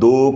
2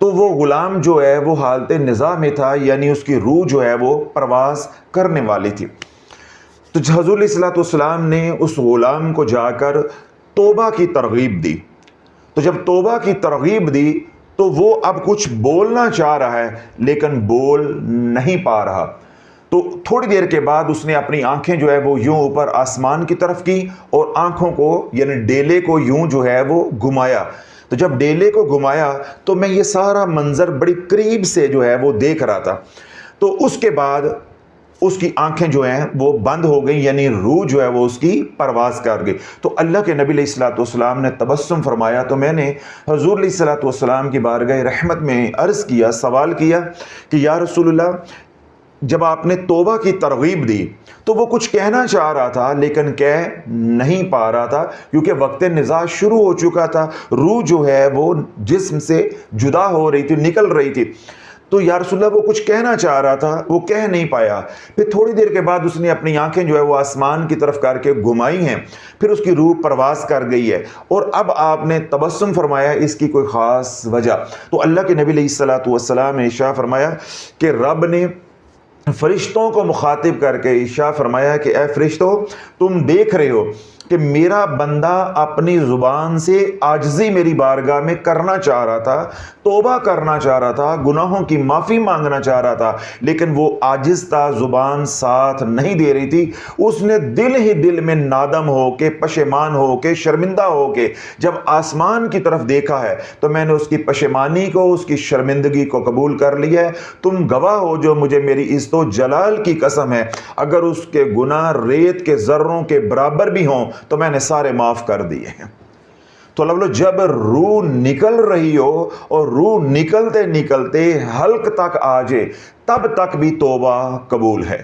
تو وہ غلام جو ہے وہ حالت نزاع میں تھا، یعنی اس کی روح جو ہے وہ پرواز کرنے والی تھی۔ تو حضور علیہ الصلوۃ والسلام نے اس غلام کو جا کر توبہ کی ترغیب دی۔ تو جب توبہ کی ترغیب دی تو وہ اب کچھ بولنا چاہ رہا ہے لیکن بول نہیں پا رہا۔ تو تھوڑی دیر کے بعد اس نے اپنی آنکھیں جو ہے وہ یوں اوپر آسمان کی طرف کی اور آنکھوں کو یعنی ڈیلے کو یوں جو ہے وہ گھمایا۔ تو جب ڈیلے کو گھمایا تو میں یہ سارا منظر بڑی قریب سے جو ہے وہ دیکھ رہا تھا۔ تو اس کے بعد اس کی آنکھیں جو ہیں وہ بند ہو گئی، یعنی روح جو ہے وہ اس کی پرواز کر گئی۔ تو اللہ کے نبی علیہ الصلوۃ والسلام نے تبسم فرمایا۔ تو میں نے حضور علیہ الصلوۃ والسلام کی بارگاہ رحمت میں عرض کیا، سوال کیا کہ یا رسول اللہ، جب آپ نے توبہ کی ترغیب دی تو وہ کچھ کہنا چاہ رہا تھا لیکن کہہ نہیں پا رہا تھا، کیونکہ وقت نزاع شروع ہو چکا تھا، روح جو ہے وہ جسم سے جدا ہو رہی تھی، نکل رہی تھی۔ تو یا رسول اللہ وہ کچھ کہنا چاہ رہا تھا، وہ کہہ نہیں پایا۔ پھر تھوڑی دیر کے بعد اس نے اپنی آنکھیں جو ہے وہ آسمان کی طرف کر کے گھمائی ہیں، پھر اس کی روح پرواز کر گئی ہے، اور اب آپ نے تبسم فرمایا، اس کی کوئی خاص وجہ؟ تو اللہ کے نبی علیہ الصلوۃ والسلام نے ارشاد فرمایا کہ رب نے فرشتوں کو مخاطب کر کے ارشاد فرمایا کہ اے فرشتوں، تم دیکھ رہے ہو کہ میرا بندہ اپنی زبان سے عاجزی میری بارگاہ میں کرنا چاہ رہا تھا، توبہ کرنا چاہ رہا تھا، گناہوں کی معافی مانگنا چاہ رہا تھا، لیکن وہ عاجز تھا، زبان ساتھ نہیں دے رہی تھی۔ اس نے دل ہی دل میں نادم ہو کے، پشیمان ہو کے، شرمندہ ہو کے جب آسمان کی طرف دیکھا ہے تو میں نے اس کی پشیمانی کو، اس کی شرمندگی کو قبول کر لیا ہے۔ تم گواہ ہو، جو مجھے میری عزت و جلال کی قسم ہے، اگر اس کے گناہ ریت کے ذروں کے برابر بھی ہوں تو میں نے سارے معاف کر دیے ہیں۔ تو اللہ جب روح نکل رہی ہو اور روح نکلتے نکلتے حلق تک آ جائے، تب تک بھی توبہ قبول ہے،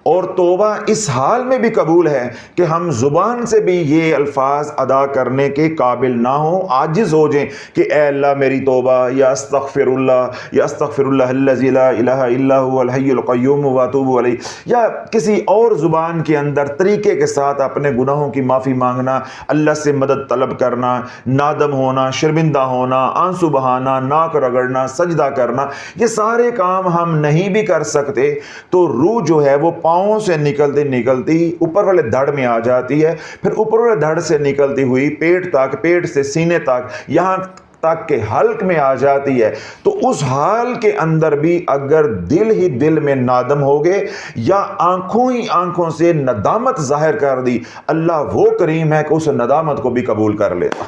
اور توبہ اس حال میں بھی قبول ہے کہ ہم زبان سے بھی یہ الفاظ ادا کرنے کے قابل نہ ہوں، عاجز ہو جائیں کہ اے اللہ میری توبہ، یا استغفر اللہ الذی لا الہ الا هو الحی القیوم واتوب علیہ، یا کسی اور زبان کے اندر طریقے کے ساتھ اپنے گناہوں کی معافی مانگنا، اللہ سے مدد طلب کرنا، نادم ہونا، شرمندہ ہونا، آنسو بہانا، ناک رگڑنا، سجدہ کرنا، یہ سارے کام ہم نہیں بھی کر سکتے تو روح جو ہے وہ پاؤں سے نکلتی نکلتی اوپر والے دھڑ میں آ جاتی ہے، پھر اوپر والے دھڑ سے نکلتی ہوئی پیٹ تک، پیٹ سے سینے تک، یہاں تک کہ حلق میں آ جاتی ہے۔ تو اس حال کے اندر بھی اگر دل ہی دل میں نادم ہو گئے یا آنکھوں ہی آنکھوں سے ندامت ظاہر کر دی، اللہ وہ کریم ہے کہ اس ندامت کو بھی قبول کر لیتا۔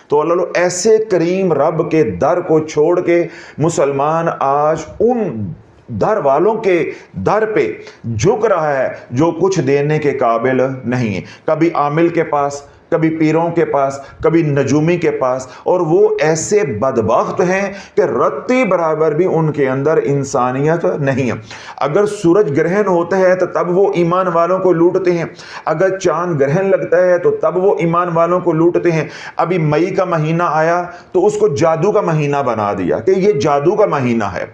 تو اللہ ایسے کریم رب کے در کو چھوڑ کے مسلمان آج ان در والوں کے در پہ جھک رہا ہے جو کچھ دینے کے قابل نہیں ہے، کبھی عامل کے پاس، کبھی پیروں کے پاس، کبھی نجومی کے پاس، اور وہ ایسے بدبخت ہیں کہ رتی برابر بھی ان کے اندر انسانیت نہیں ہے۔ اگر سورج گرہن ہوتا ہے تو تب وہ ایمان والوں کو لوٹتے ہیں، اگر چاند گرہن لگتا ہے تو تب وہ ایمان والوں کو لوٹتے ہیں۔ ابھی مئی کا مہینہ آیا تو اس کو جادو کا مہینہ بنا دیا کہ یہ جادو کا مہینہ ہے،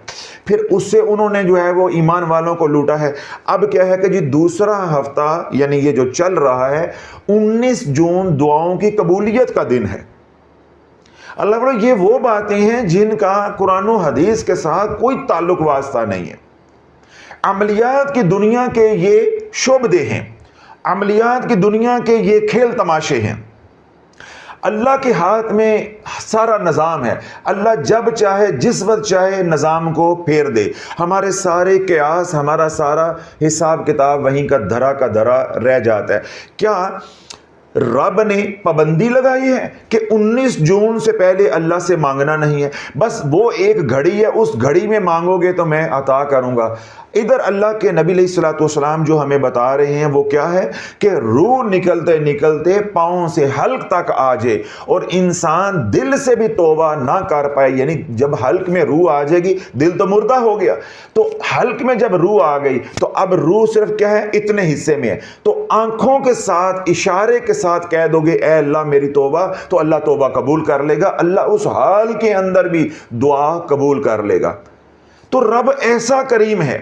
پھر اس سے انہوں نے جو ہے وہ ایمان والوں کو لوٹا ہے۔ اب کیا ہے کہ جی دوسرا ہفتہ یعنی یہ جو چل رہا ہے 19 جون دعاؤں کی قبولیت کا دن ہے۔ اللہ بڑا یہ وہ باتیں ہیں جن کا قرآن و حدیث کے ساتھ کوئی تعلق واسطہ نہیں ہے۔ عملیات کی دنیا کے یہ شعبدے ہیں، عملیات کی دنیا کے یہ کھیل تماشے ہیں۔ اللہ کے ہاتھ میں سارا نظام ہے، اللہ جب چاہے جس وقت چاہے نظام کو پھیر دے۔ ہمارے سارے قیاس، ہمارا سارا حساب کتاب وہیں کا دھرا رہ جاتا ہے۔ کیا رب نے پابندی لگائی ہے کہ 19 جون سے پہلے اللہ سے مانگنا نہیں ہے؟ بس وہ ایک گھڑی ہے، اس گھڑی میں مانگو گے تو میں عطا کروں گا۔ ادھر اللہ کے نبی علیہ الصلوۃ والسلام جو ہمیں بتا رہے ہیں وہ کیا ہے کہ روح نکلتے نکلتے پاؤں سے حلق تک آ جائے اور انسان دل سے بھی توبہ نہ کر پائے، یعنی جب حلق میں روح آ جائے گی، دل تو مردہ ہو گیا، تو حلق میں جب روح آ گئی تو اب روح صرف کیا ہے، اتنے حصے میں ہے، تو آنکھوں کے ساتھ اشارے کے ساتھ کہہ دو گے اے اللہ میری توبہ، تو اللہ توبہ قبول کر لے گا، اللہ اس حال کے اندر بھی دعا قبول کر لے گا۔ تو رب ایسا کریم ہے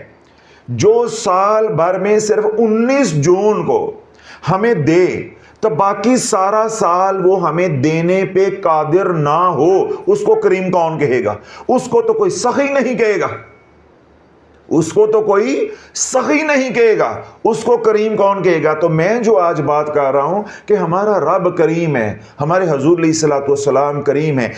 جو سال بھر میں صرف 19 جون کو ہمیں دے تو باقی سارا سال وہ ہمیں دینے پہ قادر نہ ہو، اس کو کریم کون کہے گا؟ اس کو تو کوئی سخی نہیں کہے گا، اس کو تو کوئی سخی نہیں کہے گا، اس کو کریم کون کہے گا؟ تو میں جو آج بات کر رہا ہوں کہ ہمارا رب کریم ہے، ہمارے حضور علیہ الصلوۃ والسلام کریم ہے،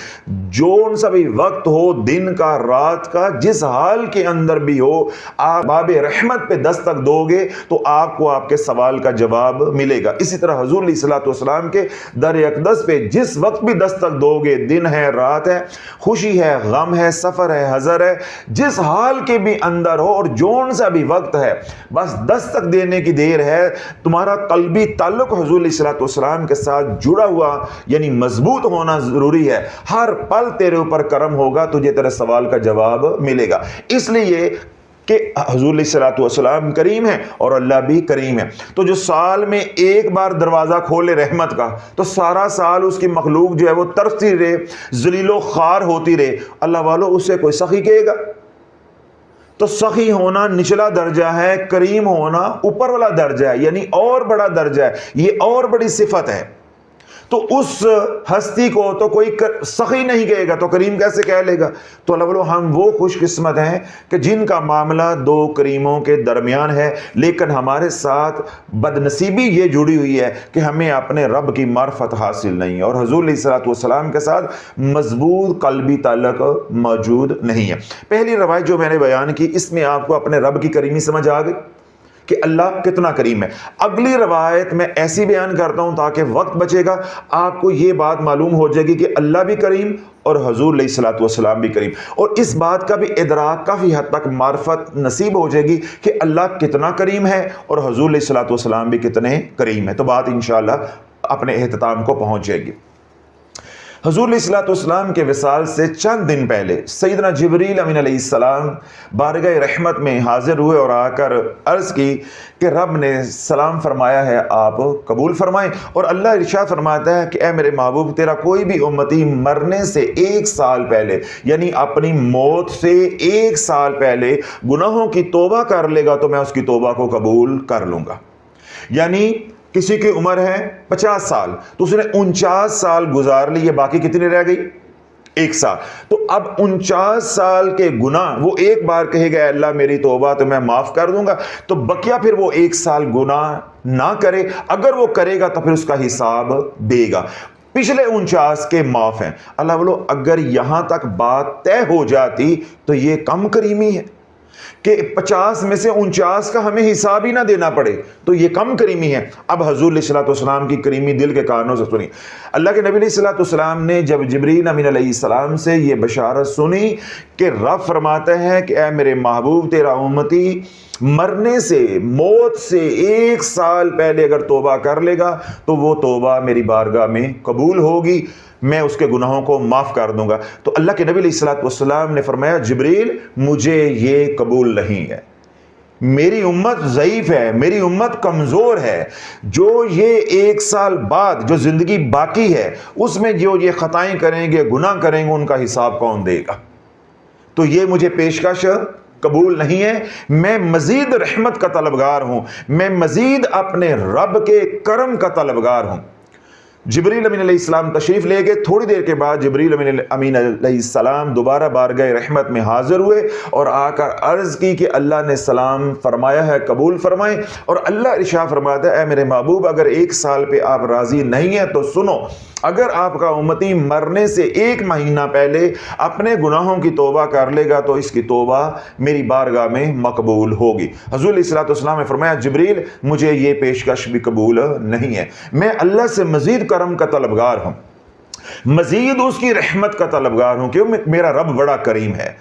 جو ان سا بھی وقت ہو، دن کا رات کا، جس حال کے اندر بھی ہو، آپ باب رحمت پہ دستک دو گے تو آپ کو آپ کے سوال کا جواب ملے گا۔ اسی طرح حضور علیہ الصلوۃ والسلام کے در اقدس پہ جس وقت بھی دستک دو گے، دن ہے، رات ہے، خوشی ہے، غم ہے، سفر ہے، حضر ہے، جس حال کے بھی اندر اور جون سا بھی وقت ہے، بس دستک دینے کی دیر ہے، تمہارا قلبی تعلق حضور علیہ الصلوۃ والسلام کے ساتھ جڑا ہوا یعنی مضبوط ہونا ضروری ہے۔ ہر پل تیرے اوپر کرم ہوگا، تجھے تیرے سوال کا جواب ملے گا، اس لیے کہ حضور علیہ الصلوۃ والسلام کریم ہے اور اللہ بھی کریم ہے۔ تو جو سال میں ایک بار دروازہ کھولے رحمت کا، تو سارا سال اس کی مخلوق جو ہے وہ ترستی رہے، ذلیل و خوار ہوتی رہے، اللہ والو اسے کوئی سخی کہے گا؟ تو سخی ہونا نچلا درجہ ہے، کریم ہونا اوپر والا درجہ ہے، یعنی اور بڑا درجہ ہے، یہ اور بڑی صفت ہے۔ تو اس ہستی کو تو کوئی سخی نہیں کہے گا، تو کریم کیسے کہہ لے گا؟ تو اللہ والو ہم وہ خوش قسمت ہیں کہ جن کا معاملہ دو کریموں کے درمیان ہے، لیکن ہمارے ساتھ بدنصیبی یہ جڑی ہوئی ہے کہ ہمیں اپنے رب کی معرفت حاصل نہیں ہے، اور حضور علیہ الصلوۃ والسلام کے ساتھ مضبوط قلبی تعلق موجود نہیں ہے۔ پہلی روایت جو میں نے بیان کی، اس میں آپ کو اپنے رب کی کریمی سمجھ آ گئی کہ اللہ کتنا کریم ہے۔ اگلی روایت میں ایسی بیان کرتا ہوں تاکہ وقت بچے گا، آپ کو یہ بات معلوم ہو جائے گی کہ اللہ بھی کریم اور حضور علیہ الصلوۃ والسلام بھی کریم، اور اس بات کا بھی ادراک کافی حد تک معرفت نصیب ہو جائے گی کہ اللہ کتنا کریم ہے اور حضور علیہ الصلوۃ والسلام بھی کتنے کریم ہے۔ تو بات انشاءاللہ اپنے اختتام کو پہنچ جائے گی۔ حضور علیہ الصلوۃ والسلام کے وصال سے چند دن پہلے سیدنا جبریل امین علیہ السلام بارگاہ رحمت میں حاضر ہوئے اور آ کر عرض کی کہ رب نے سلام فرمایا ہے، آپ قبول فرمائیں۔ اور اللہ ارشاد فرماتا ہے کہ اے میرے محبوب، تیرا کوئی بھی امتی مرنے سے 1 سال پہلے، یعنی اپنی موت سے 1 سال پہلے گناہوں کی توبہ کر لے گا تو میں اس کی توبہ کو قبول کر لوں گا۔ یعنی کسی کی عمر ہے 50 سال، تو اس نے 49 سال گزار لیے، باقی کتنی رہ گئی؟ 1 سال۔ تو اب 49 سال کے گناہ وہ ایک بار کہے گا اللہ میری توبہ تو میں معاف کر دوں گا، تو بقیہ پھر وہ 1 سال گناہ نہ کرے، اگر وہ کرے گا تو پھر اس کا حساب دے گا۔ پچھلے 49 کے معاف ہیں۔ اللہ بولو اگر یہاں تک بات طے ہو جاتی تو یہ کم کریمی ہے کہ 50 میں سے 49 کا ہمیں حساب ہی نہ دینا پڑے، تو یہ کم کریمی ہے۔ اب حضور علیہ الصلوۃ والسلام کی کریمی دل کے کانوں سے سنی۔ اللہ کے نبی علیہ الصلوۃ والسلام نے جب جبریل امین علیہ السلام سے یہ بشارت سنی کہ رب فرماتا ہے کہ اے میرے محبوب، تیرا امتی مرنے سے، موت سے 1 سال پہلے اگر توبہ کر لے گا تو وہ توبہ میری بارگاہ میں قبول ہوگی، میں اس کے گناہوں کو معاف کر دوں گا۔ تو اللہ کے نبی علیہ الصلوۃ والسلام نے فرمایا جبریل مجھے یہ قبول نہیں ہے، میری امت ضعیف ہے، میری امت کمزور ہے، جو یہ 1 سال بعد جو زندگی باقی ہے اس میں جو یہ خطائیں کریں گے، گناہ کریں گے، ان کا حساب کون دے گا؟ تو یہ مجھے پیشکش قبول نہیں ہے۔ میں مزید رحمت کا طلبگار ہوں، میں مزید اپنے رب کے کرم کا طلبگار ہوں۔ جبریل امین علیہ السلام تشریف لے گئے۔ تھوڑی دیر کے بعد جبریل امین علیہ السلام دوبارہ بارگاہ رحمت میں حاضر ہوئے اور آ کر عرض کی کہ اللہ نے سلام فرمایا ہے، قبول فرمائیں۔ اور اللہ ارشاد فرماتا ہے اے میرے محبوب، اگر 1 سال پہ آپ راضی نہیں ہیں تو سنو، اگر آپ کا امتی مرنے سے 1 مہینہ پہلے اپنے گناہوں کی توبہ کر لے گا تو اس کی توبہ میری بارگاہ میں مقبول ہوگی۔ حضور علیہ الصلوۃ والسلام نے فرمایا جبریل مجھے یہ پیشکش بھی قبول نہیں ہے، میں اللہ سے مزید کرم کا طلبگار ہوں، مزید اس کی رحمت کا طلبگار ہوں، کیوں؟ میرا رب بڑا کریم ہے۔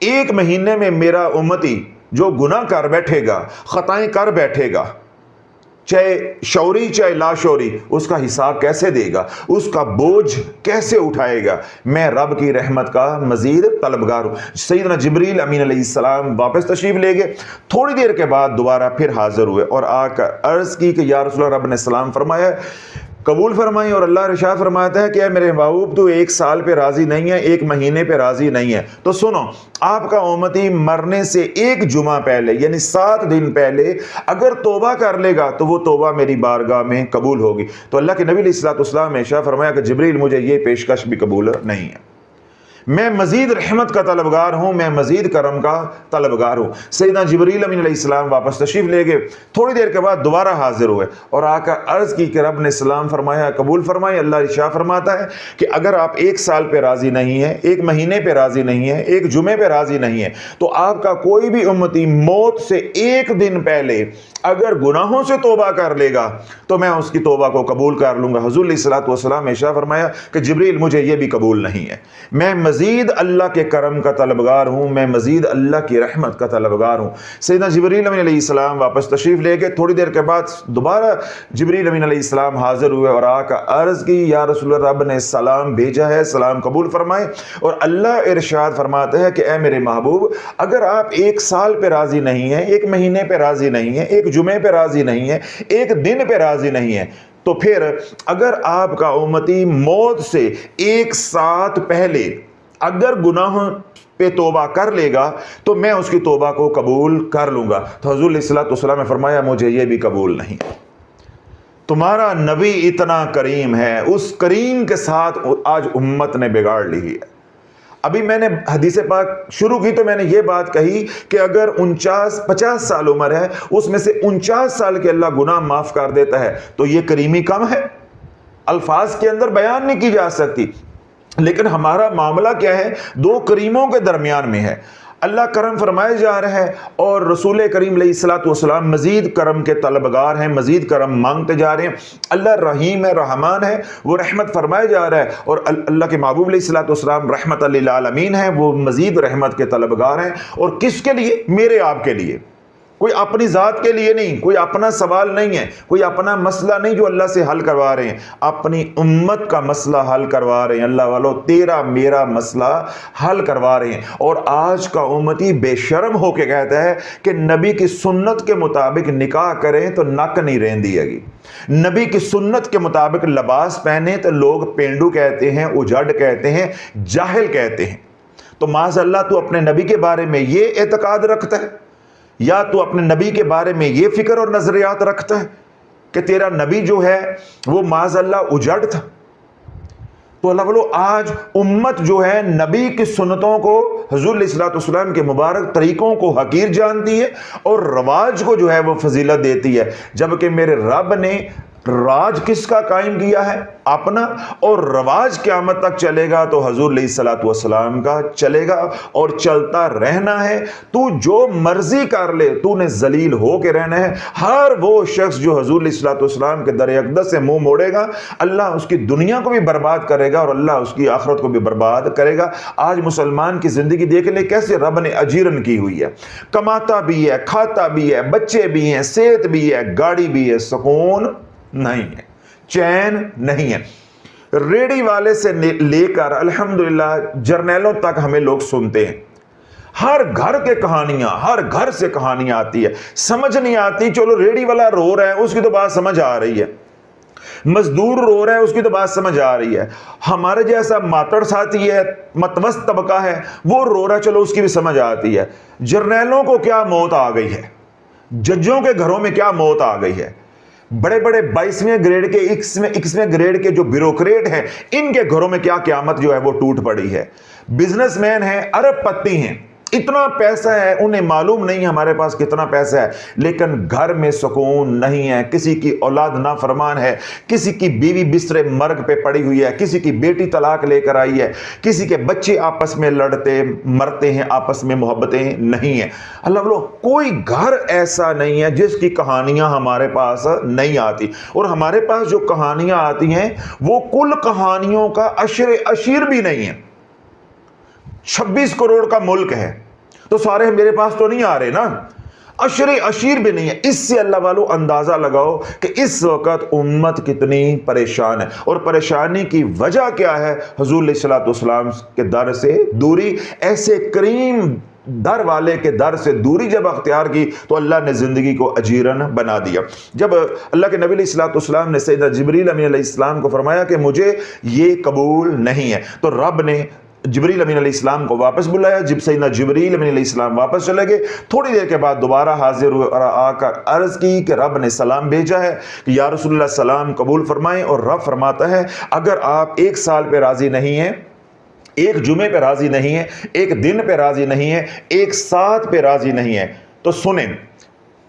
1 مہینے میں میرا امتی جو گناہ کر بیٹھے گا، خطائیں کر بیٹھے گا، چاہے شعوری چاہے لا شعوری، اس کا حساب کیسے دے گا، اس کا بوجھ کیسے اٹھائے گا؟ میں رب کی رحمت کا مزید طلبگار ہوں۔ سیدنا جبریل امین علیہ السلام واپس تشریف لے گئے۔ تھوڑی دیر کے بعد دوبارہ پھر حاضر ہوئے اور آ کر عرض کی کہ یا رسول اللہ، رب نے سلام فرمایا قبول فرمائیں۔ اور اللہ ارشاد فرماتا ہے کہ اے میرے محبوب تو 1 سال پہ راضی نہیں ہے، 1 مہینے پہ راضی نہیں ہے، تو سنو، آپ کا امتی مرنے سے 1 جمعہ پہلے یعنی 7 دن پہلے اگر توبہ کر لے گا تو وہ توبہ میری بارگاہ میں قبول ہوگی۔ تو اللہ کے نبی علیہ الصلوۃ والسلام نے ارشاد فرمایا کہ جبریل مجھے یہ پیشکش بھی قبول نہیں ہے، میں مزید رحمت کا طلبگار ہوں، میں مزید کرم کا طلبگار ہوں۔ سیدنا جبریل امین علیہ السلام واپس تشریف لے گئے، تھوڑی دیر کے بعد دوبارہ حاضر ہوئے اور آ کر عرض کی کہ رب نے سلام فرمایا، قبول فرمائے۔ اللہ ارشاد فرماتا ہے کہ اگر آپ 1 سال پہ راضی نہیں ہیں، 1 مہینے پہ راضی نہیں ہیں، 1 جمعے پہ راضی نہیں ہے، تو آپ کا کوئی بھی امتی موت سے 1 دن پہلے اگر گناہوں سے توبہ کر لے گا تو میں اس کی توبہ کو قبول کر لوں گا۔ حضور علیہ الصلوۃ والسلام نے ارشاد فرمایا کہ جبریل مجھے یہ بھی قبول نہیں ہے، میں مزید اللہ کے کرم کا طلبگار ہوں، میں مزید اللہ کی رحمت کا طلبگار ہوں۔ سیدنا جبریل امین علیہ السلام واپس تشریف لے گئے، تھوڑی دیر کے بعد دوبارہ جبریل امین علیہ السلام حاضر ہوئے اور آ کر عرض کی یا رسول اللہ، رب نے سلام بھیجا ہے، سلام قبول فرمائے۔ اور اللہ ارشاد فرماتا ہے کہ اے میرے محبوب اگر آپ 1 سال پہ راضی نہیں ہیں، 1 مہینے پہ راضی نہیں ہیں، 1 جمعے پہ راضی نہیں ہیں، 1 دن پہ راضی نہیں ہیں، تو پھر اگر آپ کا امتی موت سے 1 ساتھ پہلے اگر گناہوں پہ توبہ کر لے گا تو میں اس کی توبہ کو قبول کر لوں گا۔ تو حضور علیہ الصلوۃ والسلام نے فرمایا مجھے یہ بھی قبول نہیں۔ تمہارا نبی اتنا کریم ہے، اس کریم کے ساتھ آج امت نے بگاڑ لی ہے۔ ابھی میں نے حدیث پاک شروع کی تو میں نے یہ بات کہی کہ اگر 50 سال عمر ہے، اس میں سے 49 سال کے اللہ گناہ معاف کر دیتا ہے، تو یہ کریمی کم ہے؟ الفاظ کے اندر بیان نہیں کی جا سکتی، لیکن ہمارا معاملہ کیا ہے؟ 2 کریموں کے درمیان میں ہے۔ اللہ کرم فرمائے جا رہا ہے اور رسول کریم علیہ الصلوۃ والسلام مزید کرم کے طلبگار ہیں، مزید کرم مانگتے جا رہے ہیں۔ اللہ رحیم ہے، رحمان ہے، وہ رحمت فرمائے جا رہا ہے، اور اللہ کے محبوب علیہ الصلوۃ والسلام رحمت للعالمین ہیں، وہ مزید رحمت کے طلبگار ہیں۔ اور کس کے لیے؟ میرے آپ کے لیے، کوئی اپنی ذات کے لیے نہیں، کوئی اپنا سوال نہیں ہے، کوئی اپنا مسئلہ نہیں جو اللہ سے حل کروا رہے ہیں، اپنی امت کا مسئلہ حل کروا رہے ہیں۔ اللہ والو تیرا میرا مسئلہ حل کروا رہے ہیں۔ اور آج کا امتی بے شرم ہو کے کہتا ہے کہ نبی کی سنت کے مطابق نکاح کریں تو نک نہیں رہندی ہے گی، نبی کی سنت کے مطابق لباس پہنے تو لوگ پینڈو کہتے ہیں، اجڑ کہتے ہیں، جاہل کہتے ہیں۔ تو معاذ اللہ تو اپنے نبی کے بارے میں یہ اعتقاد رکھتا ہے، یا تو اپنے نبی کے بارے میں یہ فکر اور نظریات رکھتا ہے کہ تیرا نبی جو ہے وہ معاذ اللہ اجڑ تھا؟ تو اللہ بولو آج امت جو ہے نبی کی سنتوں کو، حضور علیہ الصلوۃ والسلام کے مبارک طریقوں کو حقیر جانتی ہے اور رواج کو جو ہے وہ فضیلت دیتی ہے، جبکہ میرے رب نے راج کس کا قائم کیا ہے؟ اپنا، اور رواج قیامت تک چلے گا تو حضور علیہ الصلوۃ والسلام کا چلے گا اور چلتا رہنا ہے۔ تو جو مرضی کر لے، تو نے ذلیل ہو کے رہنا ہے۔ ہر وہ شخص جو حضور علیہ الصلوۃ والسلام کے در اقدس سے منہ موڑے گا، اللہ اس کی دنیا کو بھی برباد کرے گا اور اللہ اس کی آخرت کو بھی برباد کرے گا۔ آج مسلمان کی زندگی دیکھ لے کیسے رب نے اجیرن کی ہوئی ہے، کماتا بھی ہے، کھاتا بھی ہے، بچے بھی ہیں، صحت بھی ہے، گاڑی بھی ہے، سکون نہیں ہے، چین نہیں ہے۔ ریڑی والے سے لے کر الحمدللہ جرنیلوں تک ہمیں لوگ سنتے ہیں، ہر گھر کے کہانیاں، ہر گھر سے کہانیاں آتی ہے، سمجھ نہیں آتی۔ چلو ریڑی والا رو رہا ہے، اس کی تو بات سمجھ آ رہی ہے، مزدور رو رہا ہے، اس کی تو بات سمجھ آ رہی ہے، ہمارے جیسا ماتڑ ساتھی ہے، متوسط طبقہ ہے، وہ رو رہا ہے، چلو اس کی بھی سمجھ آتی ہے۔ جرنیلوں کو کیا موت آ گئی ہے، ججوں کے گھروں میں کیا موت آ گئی ہے، بڑے بڑے 22ویں گریڈ کے 21ویں گریڈ کے جو بیوروکریٹ ہیں، ان کے گھروں میں کیا قیامت جو ہے وہ ٹوٹ پڑی ہے۔ بزنس مین ہیں، ارب پتی ہیں، اتنا پیسہ ہے، انہیں معلوم نہیں ہمارے پاس کتنا پیسہ ہے، لیکن گھر میں سکون نہیں ہے، کسی کی اولاد نافرمان ہے، کسی کی بیوی بستر مرگ پہ پڑی ہوئی ہے، کسی کی بیٹی طلاق لے کر آئی ہے، کسی کے بچے آپس میں لڑتے مرتے ہیں، آپس میں محبتیں نہیں ہیں۔ اللہ بولو کوئی گھر ایسا نہیں ہے جس کی کہانیاں ہمارے پاس نہیں آتی، اور ہمارے پاس جو کہانیاں آتی ہیں وہ کل کہانیوں کا عشیر بھی نہیں ہے۔ 26 کروڑ کا ملک ہے تو سارے میرے پاس تو نہیں آ رہے نا، عشیر بھی نہیں ہے۔ اس سے اللہ والو اندازہ لگاؤ کہ اس وقت امت کتنی پریشان ہے، اور پریشانی کی وجہ کیا ہے؟ حضور علیہ الصلوۃ والسلام کے در سے دوری۔ ایسے کریم در والے کے در سے دوری جب اختیار کی تو اللہ نے زندگی کو اجیرن بنا دیا۔ جب اللہ کے نبی علیہ السلام نے سیدنا جبریل امین علیہ السلام کو فرمایا کہ مجھے یہ قبول نہیں ہے، تو رب نے جبریل امین علیہ السلام کو واپس بلایا۔ جب سیدنا جبریل امین علیہ السلام واپس چلے گئے، تھوڑی دیر کے بعد دوبارہ حاضر ہوئے اور آ کر عرض کی کہ رب نے سلام بھیجا ہے کہ یا رسول اللہ سلام قبول فرمائیں، اور رب فرماتا ہے اگر آپ 1 سال پہ راضی نہیں ہیں، 1 جمعے پہ راضی نہیں ہے، 1 دن پہ راضی نہیں ہے، 1 ساتھ پہ راضی نہیں ہے، تو سنیں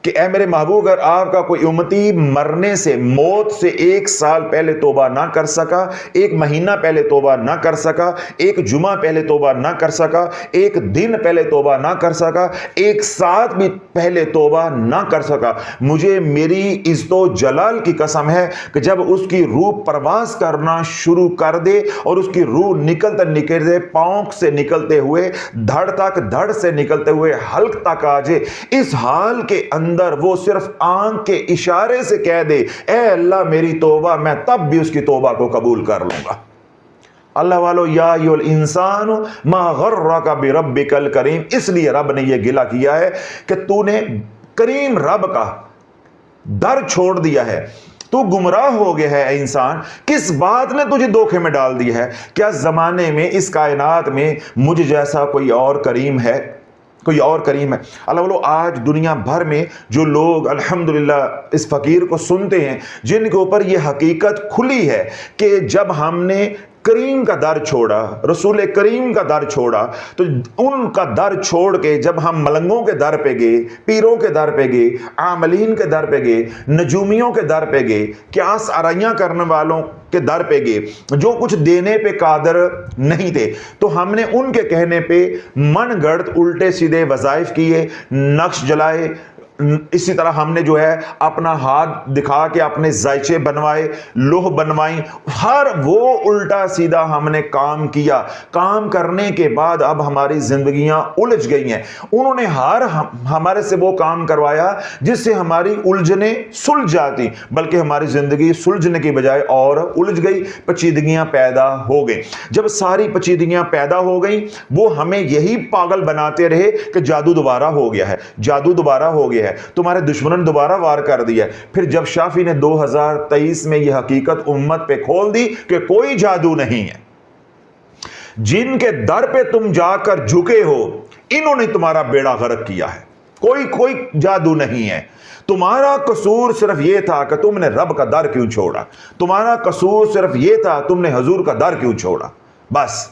کہ اے میرے محبوب، اگر آپ کا کوئی امتی مرنے سے، موت سے 1 سال پہلے توبہ نہ کر سکا، 1 مہینہ پہلے توبہ نہ کر سکا، 1 جمعہ پہلے توبہ نہ کر سکا، 1 دن پہلے توبہ نہ کر سکا، 1 ساتھ بھی پہلے توبہ نہ کر سکا، مجھے میری عزت و جلال کی قسم ہے کہ جب اس کی روح پرواز کرنا شروع کر دے اور اس کی روح نکلتے پاؤں سے نکلتے ہوئے دھڑ تک، دھڑ سے نکلتے ہوئے حلق تک آ جائے، اس حال کے اندر وہ صرف آنکھ کے اشارے سے کہہ دے اے اللہ میری توبہ، میں تب بھی اس کی توبہ کو قبول کر لوں گا۔ اللہ والو یا ایھا الانسان ما غرک بربک الکریم، اس لیے رب نے یہ گلہ کیا ہے کہ تو نے کریم رب کا در چھوڑ دیا ہے، تو گمراہ ہو گیا ہے اے انسان، کس بات نے تجھے دھوکے میں ڈال دیا ہے؟ کیا زمانے میں اس کائنات میں مجھ جیسا کوئی اور کریم ہے؟ کوئی اور کریم ہے؟ اللہ والو آج دنیا بھر میں جو لوگ الحمدللہ اس فقیر کو سنتے ہیں، جن کے اوپر یہ حقیقت کھلی ہے کہ جب ہم نے کریم کا در چھوڑا، رسول کریم کا در چھوڑا، تو ان کا در چھوڑ کے جب ہم ملنگوں کے در پہ گئے، پیروں کے در پہ گئے، عاملین کے در پہ گئے، نجومیوں کے در پہ گئے، قیاس آرائیاں کرنے والوں کے در پہ گئے، جو کچھ دینے پہ قادر نہیں تھے، تو ہم نے ان کے کہنے پہ من گڑت الٹے سیدھے وظائف کیے، نقش جلائے، اسی طرح ہم نے جو ہے اپنا ہاتھ دکھا کے اپنے ذائچے بنوائے، لوح بنوائیں، ہر وہ الٹا سیدھا ہم نے کام کیا۔ کام کرنے کے بعد اب ہماری زندگیاں الجھ گئی ہیں۔ انہوں نے ہمارے سے وہ کام کروایا جس سے ہماری الجھنیں سلجھ جاتی، بلکہ ہماری زندگی سلجھنے کی بجائے اور الجھ گئی، پیچیدگیاں پیدا ہو گئی۔ جب ساری پیچیدگیاں پیدا ہو گئیں، وہ ہمیں یہی پاگل بناتے رہے کہ جادو دوبارہ ہو گیا ہے، جادو دوبارہ ہو گیا ہے، تمہارے دشمنوں نے دوبارہ وار کر دیا۔ پھر جب شافی نے 2023 میں یہ حقیقت امت پہ کھول دی کہ کوئی جادو نہیں ہے، جن کے در پہ تم جا کر جھکے ہو انہوں نے تمہارا بیڑا غرق کیا ہے، کوئی جادو نہیں ہے، تمہارا قصور صرف یہ تھا کہ تم نے رب کا در کیوں چھوڑا، تمہارا قصور صرف یہ تھا تم نے حضور کا در کیوں چھوڑا۔ بس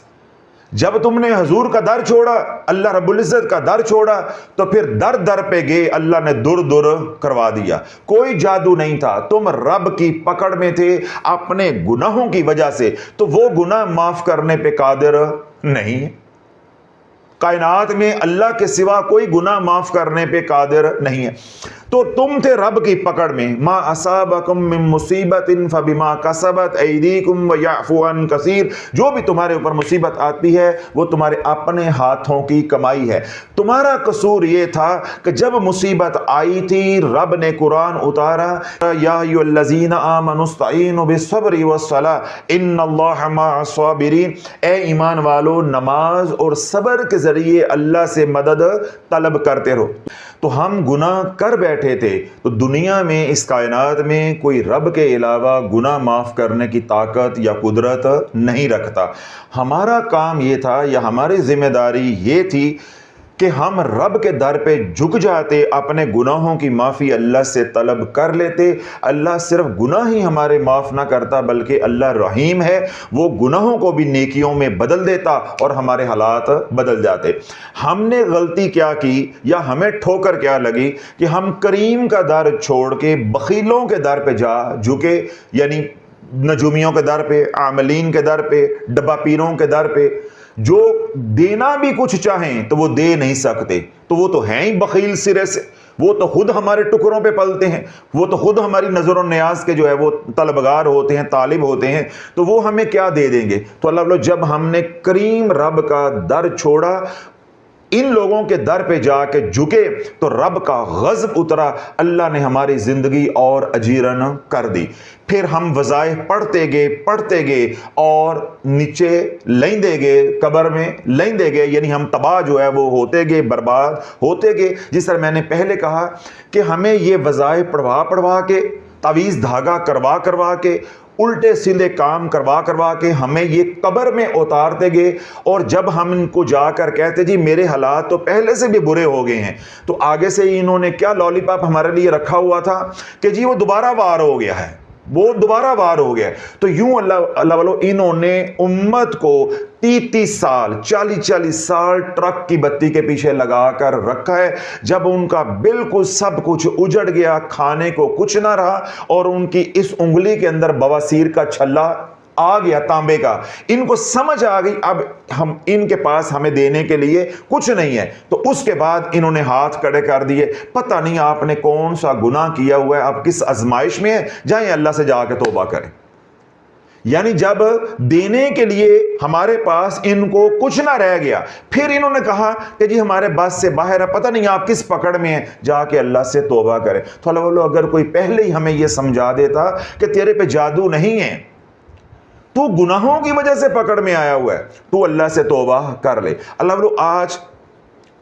جب تم نے حضور کا در چھوڑا، اللہ رب العزت کا در چھوڑا، تو پھر در در پہ گئے، اللہ نے در کروا دیا۔ کوئی جادو نہیں تھا، تم رب کی پکڑ میں تھے اپنے گناہوں کی وجہ سے، تو وہ گناہ معاف کرنے پہ قادر نہیں ہے۔ کائنات میں اللہ کے سوا کوئی گناہ معاف کرنے پہ قادر نہیں ہے۔ تو تم تھے رب کی پکڑ میں، ما اصابکم من مصیبت فبما کسبت ایدیکم ویعفو عن کثیر، جو بھی تمہارے اوپر مصیبت آتی ہے وہ تمہارے اپنے ہاتھوں کی کمائی ہے۔ تمہارا قصور یہ تھا کہ جب مصیبت آئی تھی رب نے قرآن اتارا، یا ایھا الذین آمنوا استعینوا بالصبر والصلاۃ ان اللہ مع الصابرین، اے ایمان والو نماز اور صبر کے ذریعے اللہ سے مدد طلب کرتے رہو۔ تو ہم گناہ کر بیٹھے تھے، تو دنیا میں اس کائنات میں کوئی رب کے علاوہ گناہ معاف کرنے کی طاقت یا قدرت نہیں رکھتا۔ ہمارا کام یہ تھا یا ہماری ذمہ داری یہ تھی کہ ہم رب کے در پہ جھک جاتے، اپنے گناہوں کی معافی اللہ سے طلب کر لیتے۔ اللہ صرف گناہ ہی ہمارے معاف نہ کرتا بلکہ اللہ رحیم ہے، وہ گناہوں کو بھی نیکیوں میں بدل دیتا اور ہمارے حالات بدل جاتے۔ ہم نے غلطی کیا کی یا ہمیں ٹھوکر کیا لگی کہ ہم کریم کا در چھوڑ کے بخیلوں کے در پہ جا جھکے، یعنی نجومیوں کے در پہ، عاملین کے در پہ، ڈبہ پیروں کے در پہ، جو دینا بھی کچھ چاہیں تو وہ دے نہیں سکتے، تو وہ تو ہیں ہی بخیل سرے سے، وہ تو خود ہمارے ٹکروں پہ پلتے ہیں، وہ تو خود ہماری نظر و نیاز کے جو ہے وہ طلبگار ہوتے ہیں، طالب ہوتے ہیں، تو وہ ہمیں کیا دے دیں گے؟ تو اللہ جب ہم نے کریم رب کا در چھوڑا، ان لوگوں کے در پہ جا کے جھکے تو رب کا غضب اترا، اللہ نے ہماری زندگی اور اجیرن کر دی۔ پھر ہم وظائف پڑھتے گئے اور نیچے لیندے گئے، قبر میں لیندے گئے، یعنی ہم تباہ جو ہے وہ ہوتے گئے، برباد ہوتے گئے۔ جس طرح میں نے پہلے کہا کہ ہمیں یہ وظائف پڑھوا کے، تعویذ دھاگا کروا کے، الٹے سیدھے کام کروا کے ہمیں یہ قبر میں اتارتے گئے، اور جب ہم ان کو جا کر کہتے جی میرے حالات تو پہلے سے بھی برے ہو گئے ہیں، تو آگے سے ہی انہوں نے کیا لالی پاپ ہمارے لیے رکھا ہوا تھا کہ جی وہ دوبارہ وار ہو گیا ہے، تو یوں اللہ والو انہوں نے امت کو 30 سال 40 سال ٹرک کی بتی کے پیچھے لگا کر رکھا ہے۔ جب ان کا بالکل سب کچھ اجڑ گیا، کھانے کو کچھ نہ رہا، اور ان کی اس انگلی کے اندر بواسیر کا چھلا آ گیا تانبے کا، ان کو سمجھ آ گئی اب ہم ان کے پاس ہمیں دینے کے لیے کچھ نہیں ہے، تو اس کے بعد انہوں نے ہاتھ کھڑے کر دیے، پتہ نہیں آپ نے کون سا گناہ کیا ہوا ہے، آپ کس آزمائش میں ہیں، جائیں اللہ سے جا کے توبہ کریں۔ یعنی جب دینے کے لیے ہمارے پاس ان کو کچھ نہ رہ گیا، پھر انہوں نے کہا کہ جی ہمارے بس سے باہر ہے، پتہ نہیں آپ کس پکڑ میں ہیں، جا کے اللہ سے توبہ کریں۔ تو اللہ والو اگر کوئی پہلے ہی ہمیں یہ سمجھا دیتا کہ تیرے پہ جادو نہیں ہے، تو گناہوں کی وجہ سے پکڑ میں آیا ہوا ہے، تو اللہ سے توبہ کر لے۔ اللہ والو آج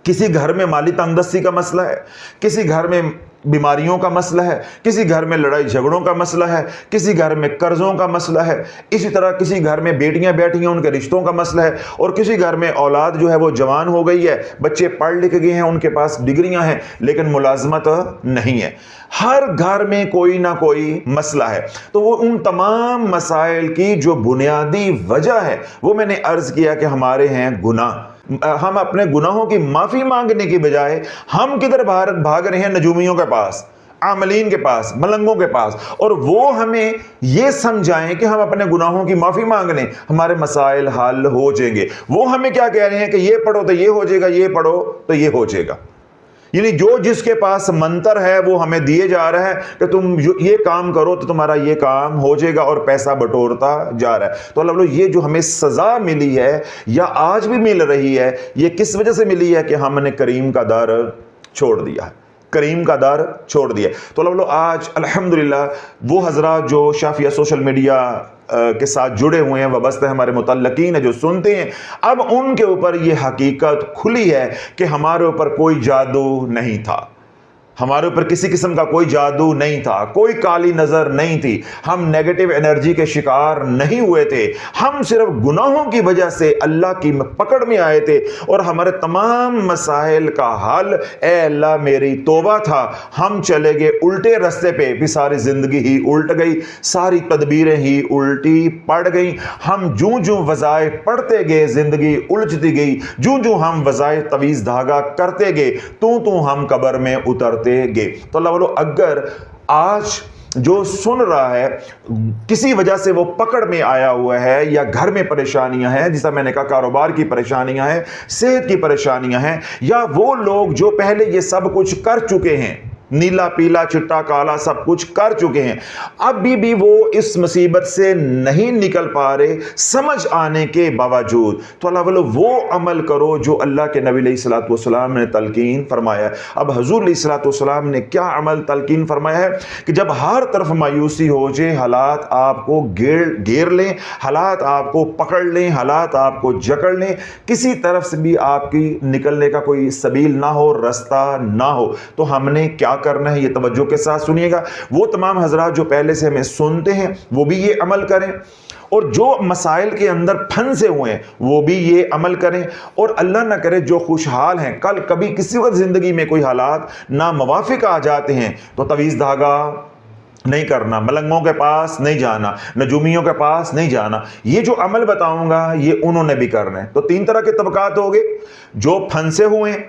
کسی گھر میں مالی تنگ دستی کا مسئلہ ہے، کسی گھر میں بیماریوں کا مسئلہ ہے، کسی گھر میں لڑائی جھگڑوں کا مسئلہ ہے، کسی گھر میں قرضوں کا مسئلہ ہے، اسی طرح کسی گھر میں بیٹیاں بیٹھی ہیں ان کے رشتوں کا مسئلہ ہے، اور کسی گھر میں اولاد جو ہے وہ جوان ہو گئی ہے، بچے پڑھ لکھ گئے ہیں، ان کے پاس ڈگریاں ہیں لیکن ملازمت نہیں ہے۔ ہر گھر میں کوئی نہ کوئی مسئلہ ہے، تو وہ ان تمام مسائل کی جو بنیادی وجہ ہے وہ میں نے عرض کیا کہ ہمارے ہیں گناہ۔ ہم اپنے گناہوں کی معافی مانگنے کی بجائے ہم کدھر بھاگ رہے ہیں؟ نجومیوں کے پاس، عاملین کے پاس، ملنگوں کے پاس، اور وہ ہمیں یہ سمجھائیں کہ ہم اپنے گناہوں کی معافی مانگ لیں، ہمارے مسائل حل ہو جائیں گے۔ وہ ہمیں کیا کہہ رہے ہیں کہ یہ پڑھو تو یہ ہو جائے گا، یہ پڑھو تو یہ ہو جائے گا، یعنی جو جس کے پاس منتر ہے وہ ہمیں دیے جا رہا ہے کہ تم یہ کام کرو تو تمہارا یہ کام ہو جائے گا، اور پیسہ بٹورتا جا رہا ہے۔ تو اللہ یہ جو ہمیں سزا ملی ہے یا آج بھی مل رہی ہے، یہ کس وجہ سے ملی ہے کہ ہم نے کریم کا در چھوڑ دیا ہے، کریم کا در چھوڑ دیا۔ تو اللہ آج الحمدللہ وہ حضرات جو شافیہ سوشل میڈیا کے ساتھ جڑے ہوئے ہیں، وابستہ ہمارے متعلقین ہیں جو سنتے ہیں، اب ان کے اوپر یہ حقیقت کھلی ہے کہ ہمارے اوپر کوئی جادو نہیں تھا، ہمارے اوپر کسی قسم کا کوئی جادو نہیں تھا، کوئی کالی نظر نہیں تھی، ہم نیگیٹو انرجی کے شکار نہیں ہوئے تھے، ہم صرف گناہوں کی وجہ سے اللہ کی پکڑ میں آئے تھے، اور ہمارے تمام مسائل کا حل اے اللہ میری توبہ تھا۔ ہم چلے گئے الٹے رستے پہ، بھی ساری زندگی ہی الٹ گئی، ساری تدبیریں ہی الٹی پڑ گئیں، ہم جوں وظائف پڑھتے گئے زندگی الجھتی گئی، جوں ہم وظائف تعویذ دھاگا کرتے گئے تو ہم قبر میں اترتے گئے۔ تو اللہ والو اگر آج جو سن رہا ہے کسی وجہ سے وہ پکڑ میں آیا ہوا ہے، یا گھر میں پریشانیاں ہیں، جیسا میں نے کہا کاروبار کی پریشانیاں ہیں، صحت کی پریشانیاں ہیں، یا وہ لوگ جو پہلے یہ سب کچھ کر چکے ہیں، نیلا پیلا چٹا کالا سب کچھ کر چکے ہیں، ابھی بھی وہ اس مصیبت سے نہیں نکل پا رہے سمجھ آنے کے باوجود، تو اللہ والو وہ عمل کرو جو اللہ کے نبی علیہ الصلوۃ والسلام نے تلقین فرمایا ہے۔ اب حضور علیہ الصلوۃ والسلام نے کیا عمل تلقین فرمایا ہے کہ جب ہر طرف مایوسی ہو جائے، حالات آپ کو گھیر لیں، حالات آپ کو پکڑ لیں، حالات آپ کو جکڑ لیں، کسی طرف سے بھی آپ کی نکلنے کا کوئی سبیل نہ ہو، رستہ نہ ہو، تو ہم نے کیا کرنا ہے؟ یہ توجہ کے ساتھ سنیے گا۔ وہ تمام حضرات جو پہلے سے ہمیں سنتے ہیں وہ بھی یہ عمل کریں، اور جو مسائل کے اندر پھنسے ہوئے ہیں وہ بھی یہ عمل کریں، اور اللہ نہ کرے جو خوشحال ہیں، کل کبھی کسی وقت زندگی میں کوئی حالات ناموافق آ جاتے ہیں تو تعویذ دھاگا نہیں کرنا، ملنگوں کے پاس نہیں جانا، نجومیوں کے پاس نہیں جانا۔ یہ جو عمل بتاؤں گا یہ انہوں نے بھی کرنا ہے۔ تو 3 طرح کے طبقات ہو گئے، جو پھنسے ہوئے ہیں،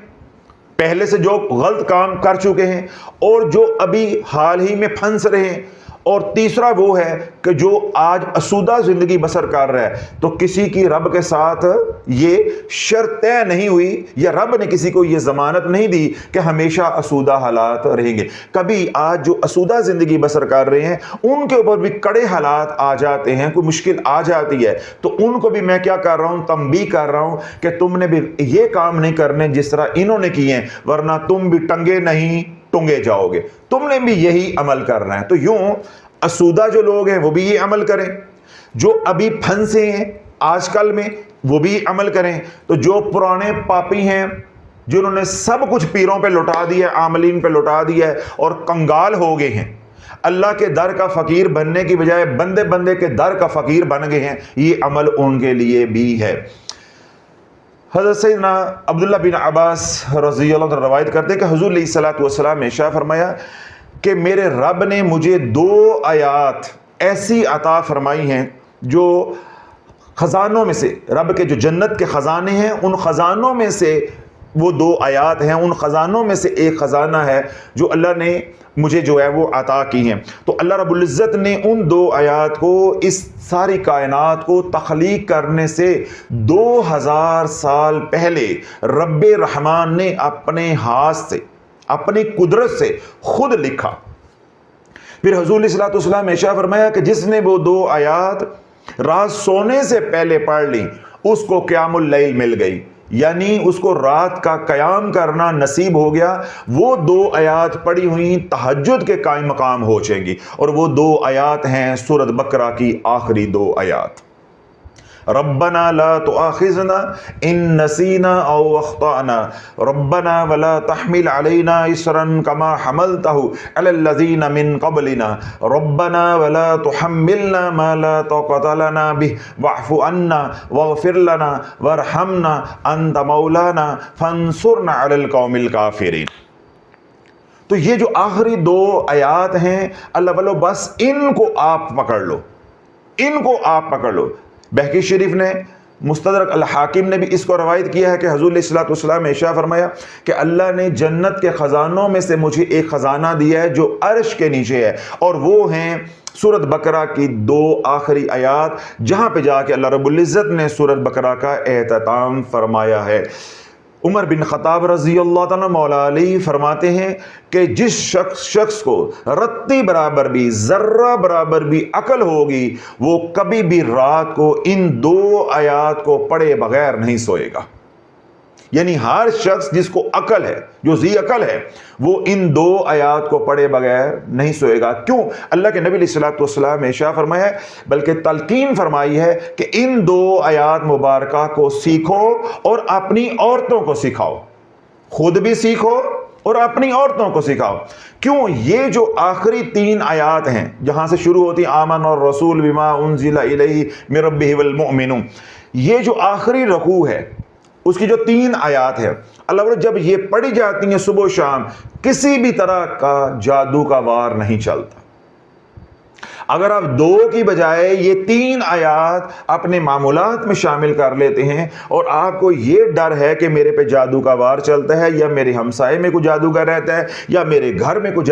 پہلے سے جو غلط کام کر چکے ہیں، اور جو ابھی حال ہی میں پھنس رہے ہیں، اور تیسرا وہ ہے کہ جو آج اسودہ زندگی بسر کر رہا ہے، تو کسی کی رب کے ساتھ یہ شرط طے نہیں ہوئی، یا رب نے کسی کو یہ ضمانت نہیں دی کہ ہمیشہ اسودہ حالات رہیں گے۔ کبھی آج جو اسودہ زندگی بسر کر رہے ہیں ان کے اوپر بھی کڑے حالات آ جاتے ہیں، کوئی مشکل آ جاتی ہے، تو ان کو بھی میں کیا کر رہا ہوں، تنبیہ کر رہا ہوں کہ تم نے بھی یہ کام نہیں کرنے جس طرح انہوں نے کیے ہیں، ورنہ تم بھی ٹنگے نہیں ٹنگے جاؤ گے، تم نے بھی یہی عمل کرنا ہے۔ تو یوں اسودہ جو لوگ ہیں وہ بھی یہ عمل کریں، جو ابھی پھنسے ہیں آج کل میں وہ بھی عمل کریں، تو جو پرانے پاپی ہیں جنہوں نے سب کچھ پیروں پہ لٹا دیا ہے، عاملین پہ لٹا دیا ہے اور کنگال ہو گئے ہیں، اللہ کے در کا فقیر بننے کی بجائے بندے بندے کے در کا فقیر بن گئے ہیں، یہ عمل ان کے لیے بھی ہے۔ حضرت سیدنا عبداللہ بن عباس رضی اللہ عنہ روایت کرتے ہیں کہ حضور علیہ الصلوۃ والسلام نے ارشاد فرمایا کہ میرے رب نے مجھے 2 آیات ایسی عطا فرمائی ہیں جو خزانوں میں سے، رب کے جو جنت کے خزانے ہیں ان خزانوں میں سے وہ 2 آیات ہیں، ان خزانوں میں سے ایک خزانہ ہے جو اللہ نے مجھے جو ہے وہ عطا کی ہیں۔ تو اللہ رب العزت نے ان 2 آیات کو اس ساری کائنات کو تخلیق کرنے سے 2000 سال پہلے رب رحمان نے اپنے ہاتھ سے، اپنی قدرت سے خود لکھا۔ پھر حضور علیہ الصلوۃ والسلام نے ارشاد فرمایا کہ جس نے وہ 2 آیات رات سونے سے پہلے پڑھ لی اس کو قیام اللیل مل گئی، یعنی اس کو رات کا قیام کرنا نصیب ہو گیا۔ وہ 2 آیات پڑھی ہوئی تہجد کے قائم مقام ہو جائیں گی، اور وہ 2 آیات ہیں سورۃ بقرہ کی آخری 2 آیات۔ ربنا لا تؤاخذنا ان نسینا او اخطأنا ربنا ولا تحمل علينا اصرا كما حملته على الذين من قبلنا ربنا ولا تحملنا ما لا طاقة لنا به واعف عنا واغفر لنا وارحمنا انت مولانا فانصرنا على القوم الكافرين۔ تو یہ جو آخری 2 آیات ہیں، اللہ والو بس ان کو آپ پکڑ لو، ان کو آپ پکڑ لو۔ بہقی شریف نے، مستدرک الحاکم نے بھی اس کو روایت کیا ہے کہ حضور علیہ الصلوۃ والسلام نے ارشاد فرمایا کہ اللہ نے جنت کے خزانوں میں سے مجھے ایک خزانہ دیا ہے جو عرش کے نیچے ہے، اور وہ ہیں سورۃ بقرہ کی 2 آخری آیات، جہاں پہ جا کے اللہ رب العزت نے سورۃ بقرہ کا اختتام فرمایا ہے۔ عمر بن خطاب رضی اللہ تعالیٰ مولا علی فرماتے ہیں کہ جس شخص کو رتی برابر بھی، ذرہ برابر بھی عقل ہوگی، وہ کبھی بھی رات کو ان 2 آیات کو پڑھے بغیر نہیں سوئے گا۔ یعنی ہر شخص جس کو عقل ہے، جو ذی عقل ہے، وہ ان 2 آیات کو پڑھے بغیر نہیں سوئے گا۔ کیوں؟ اللہ کے نبی علیہ الصلوۃ والسلام نے ارشاد فرمایا ہے، بلکہ تلقین فرمائی ہے کہ ان 2 آیات مبارکہ کو سیکھو اور اپنی عورتوں کو سکھاؤ، خود بھی سیکھو اور اپنی عورتوں کو سکھاؤ۔ کیوں؟ یہ جو آخری 3 آیات ہیں جہاں سے شروع ہوتی آمن الرسول بما انزل الیہ من ربہ والمؤمنون، یہ جو آخری رکوع ہے اس کی جو 3 آیات ہے، اللہ جب یہ پڑھی جاتی ہیں صبح و شام، کسی بھی طرح کا جادو کا وار نہیں چلتا۔ اگر آپ 2 کی بجائے یہ 3 آیات اپنے معمولات میں شامل کر لیتے ہیں، اور آپ کو یہ ڈر ہے کہ میرے پہ جادو کا وار چلتا ہے، یا میرے ہمسائے میں کوئی جادوگر رہتا ہے، یا میرے گھر میں کوئی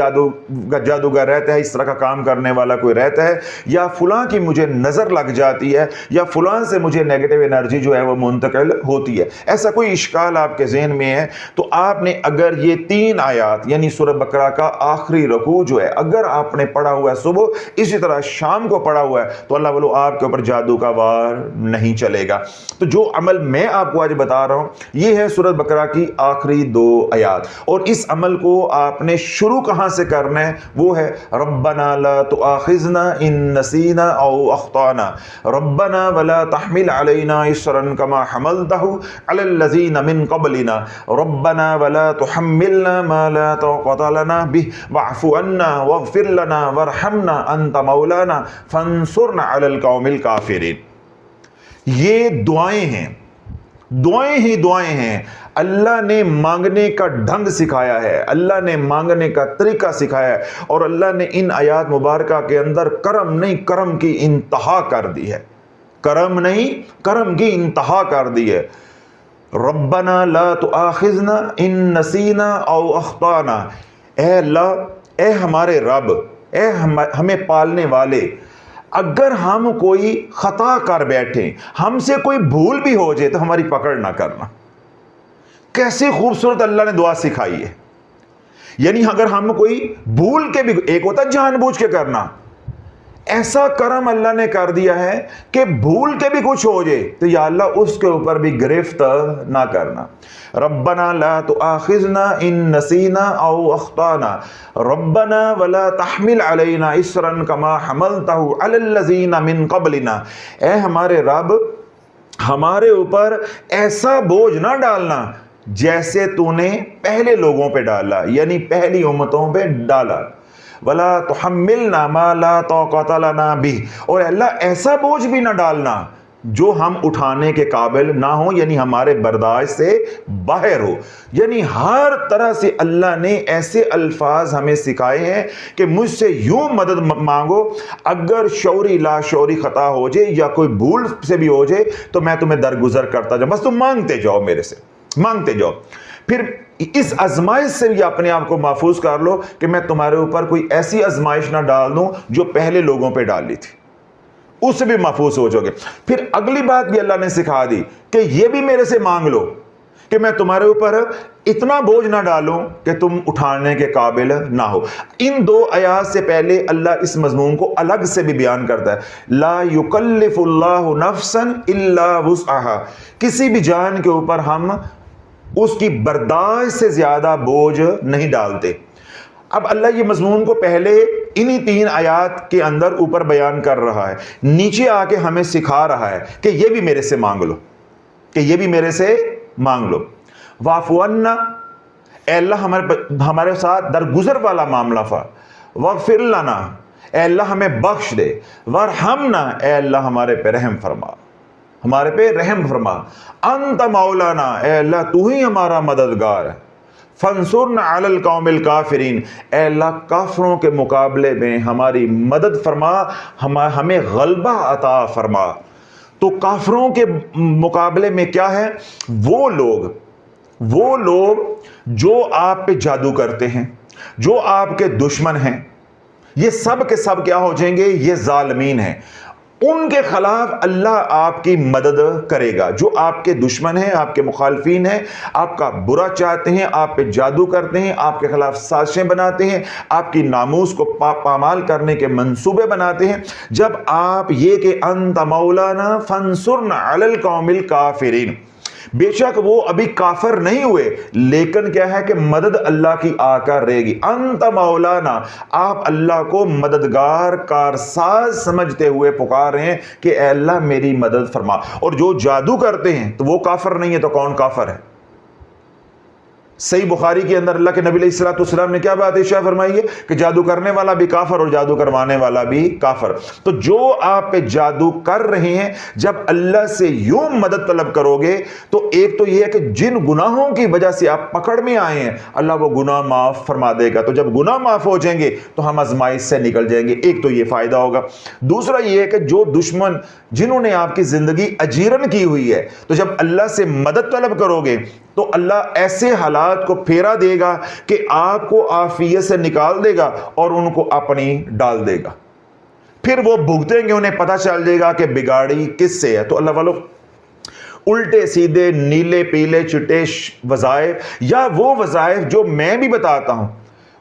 جادوگر رہتا ہے، اس طرح کا کام کرنے والا کوئی رہتا ہے، یا فلاں کی مجھے نظر لگ جاتی ہے، یا فلاں سے مجھے نیگیٹو انرجی جو ہے وہ منتقل ہوتی ہے، ایسا کوئی اشکال آپ کے ذہن میں ہے، تو آپ نے اگر یہ 3 آیات یعنی سورۃ بقرہ کا آخری رکوع جو ہے اگر آپ نے پڑھا ہوا ہے صبح، اسی طرح شام کو پڑھا ہوا ہے، تو اللہ والو آپ کے اوپر جادو کا وار نہیں چلے گا۔ تو جو عمل میں آپ کو آج بتا رہا ہوں یہ ہے سورۃ بقرہ کی آخری 2 آیات، اور اس عمل کو آپ نے شروع کہاں سے کرنا ہے؟ وہ ہے ربنا لا تؤاخذنا ان نسینا او اخطانا ربنا ولا تحمل علينا اصرا كما حملته على الذين من قبلنا ربنا ولا تحملنا ما لا طاقة لنا به واعف عنا واغفر لنا وارحمنا انت مولانا فانصرنا علی القوم الکافرین۔ یہ دعائیں ہیں، دعائیں ہی دعائیں ہیں۔ اللہ نے مانگنے کا ڈھنگ سکھایا ہے، اللہ نے مانگنے کا طریقہ سکھایا ہے، اور اللہ نے ان آیات مبارکہ کے اندر کرم نہیں، کرم کی انتہا کر دی ہے، کرم نہیں، کرم کی انتہا کر دی ہے۔ ربنا لا تؤاخذنا ان نسینا او اخطانا، اے اللہ، اے ہمارے رب، اے ہمیں پالنے والے، اگر ہم کوئی خطا کر بیٹھیں، ہم سے کوئی بھول بھی ہو جائے تو ہماری پکڑ نہ کرنا۔ کیسے خوبصورت اللہ نے دعا سکھائی ہے۔ یعنی اگر ہم کوئی بھول کے بھی، ایک ہوتا ہے جان بوجھ کے کرنا، ایسا کرم اللہ نے کر دیا ہے کہ بھول کے بھی کچھ ہو جائے تو یا اللہ اس کے اوپر بھی گرفت نہ کرنا۔ ربنا لا تؤاخذنا ان نسینا او اخطانا ربنا ولا تحمل علینا اسرا کما حملته علی الذین من قبلنا، اے ہمارے رب ہمارے اوپر ایسا بوجھ نہ ڈالنا جیسے تو نے پہلے لوگوں پہ ڈالا، یعنی پہلی امتوں پہ ڈالا۔ ولا تحملنا ما لا طاقت لنا به، اور اللہ ایسا بوجھ بھی نہ ڈالنا جو ہم اٹھانے کے قابل نہ ہوں، یعنی ہمارے برداشت سے باہر ہو۔ یعنی ہر طرح سے اللہ نے ایسے الفاظ ہمیں سکھائے ہیں کہ مجھ سے یوں مدد مانگو، اگر شعوری لا شعوری خطا ہو جائے یا کوئی بھول سے بھی ہو جائے تو میں تمہیں درگزر کرتا جاؤں، بس تم مانگتے جاؤ، میرے سے مانگتے جاؤ۔ پھر اس آزمائش سے بھی اپنے آپ کو محفوظ کر لو کہ میں تمہارے اوپر کوئی ایسی آزمائش نہ ڈال دوں جو پہلے لوگوں پہ ڈالی تھی، اس سے بھی محفوظ ہو جاؤ گے۔ پھر اگلی بات بھی اللہ نے سکھا دی کہ یہ بھی میرے سے مانگ لو کہ میں تمہارے اوپر اتنا بوجھ نہ ڈالوں کہ تم اٹھانے کے قابل نہ ہو۔ ان دو آیات سے پہلے اللہ اس مضمون کو الگ سے بھی بیان کرتا ہے، لا یکلف اللہ نفسا الا وسعها، کسی بھی جان کے اوپر ہم اس کی برداشت سے زیادہ بوجھ نہیں ڈالتے۔ اب اللہ یہ مضمون کو پہلے انہی 3 آیات کے اندر اوپر بیان کر رہا ہے، نیچے آ کے ہمیں سکھا رہا ہے کہ یہ بھی میرے سے مانگ لو، کہ یہ بھی میرے سے مانگ لو۔ واعف عنا، اے اللہ ہمارے ساتھ درگزر والا معاملہ فا، واغفر لنا، اے اللہ ہمیں بخش دے، وارحمنا، اے اللہ ہمارے پہ رحم فرما، ہمارے پہ رحم فرما، انت مولانا، اے اللہ تو ہی ہمارا مددگار ہے، فانصرنا علی القوم الکافرین، اے اللہ کافروں کے مقابلے میں ہماری مدد فرما، ہمیں غلبہ عطا فرما۔ تو کافروں کے مقابلے میں کیا ہے؟ وہ لوگ جو آپ پہ جادو کرتے ہیں، جو آپ کے دشمن ہیں، یہ سب کے سب کیا ہو جائیں گے؟ یہ ظالمین ہیں۔ ان کے خلاف اللہ آپ کی مدد کرے گا۔ جو آپ کے دشمن ہیں، آپ کے مخالفین ہیں، آپ کا برا چاہتے ہیں، آپ پہ جادو کرتے ہیں، آپ کے خلاف سازشیں بناتے ہیں، آپ کی ناموس کو پامال کرنے کے منصوبے بناتے ہیں، جب آپ یہ کہ انت مولانا فانصرنا علی القوم الکافرین، بے شک وہ ابھی کافر نہیں ہوئے لیکن کیا ہے کہ مدد اللہ کی آ کر رہے گی۔ انت مولانا، آپ اللہ کو مددگار کارساز سمجھتے ہوئے پکار رہے ہیں کہ اے اللہ میری مدد فرما۔ اور جو جادو کرتے ہیں تو وہ کافر نہیں ہے تو کون کافر ہے؟ صحیح بخاری کے اندر اللہ کے نبی علیہ السلام نے کیا بات ارشاد فرمائی ہے کہ جادو کرنے والا بھی کافر اور جادو کروانے والا بھی کافر۔ تو جو آپ پہ جادو کر رہے ہیں، جب اللہ سے یوں مدد طلب کرو گے تو ایک تو یہ ہے کہ جن گناہوں کی وجہ سے آپ پکڑ میں آئے ہیں اللہ وہ گناہ معاف فرما دے گا۔ تو جب گناہ معاف ہو جائیں گے تو ہم آزمائش سے نکل جائیں گے، ایک تو یہ فائدہ ہوگا۔ دوسرا یہ ہے کہ جو دشمن جنہوں نے آپ کی زندگی اجیرن کی ہوئی ہے، تو جب اللہ سے مدد طلب کرو گے تو اللہ ایسے حالات کو پھیرا دے گا کہ آپ کو عافیت سے نکال دے گا اور ان کو اپنی ڈال دے گا۔ پھر وہ بھگتیں گے، انہیں پتہ چل جائے گا کہ بگاڑی کس سے ہے۔ تو اللہ والوں، الٹے سیدھے نیلے پیلے چٹے وظائف یا وہ وظائف جو میں بھی بتاتا ہوں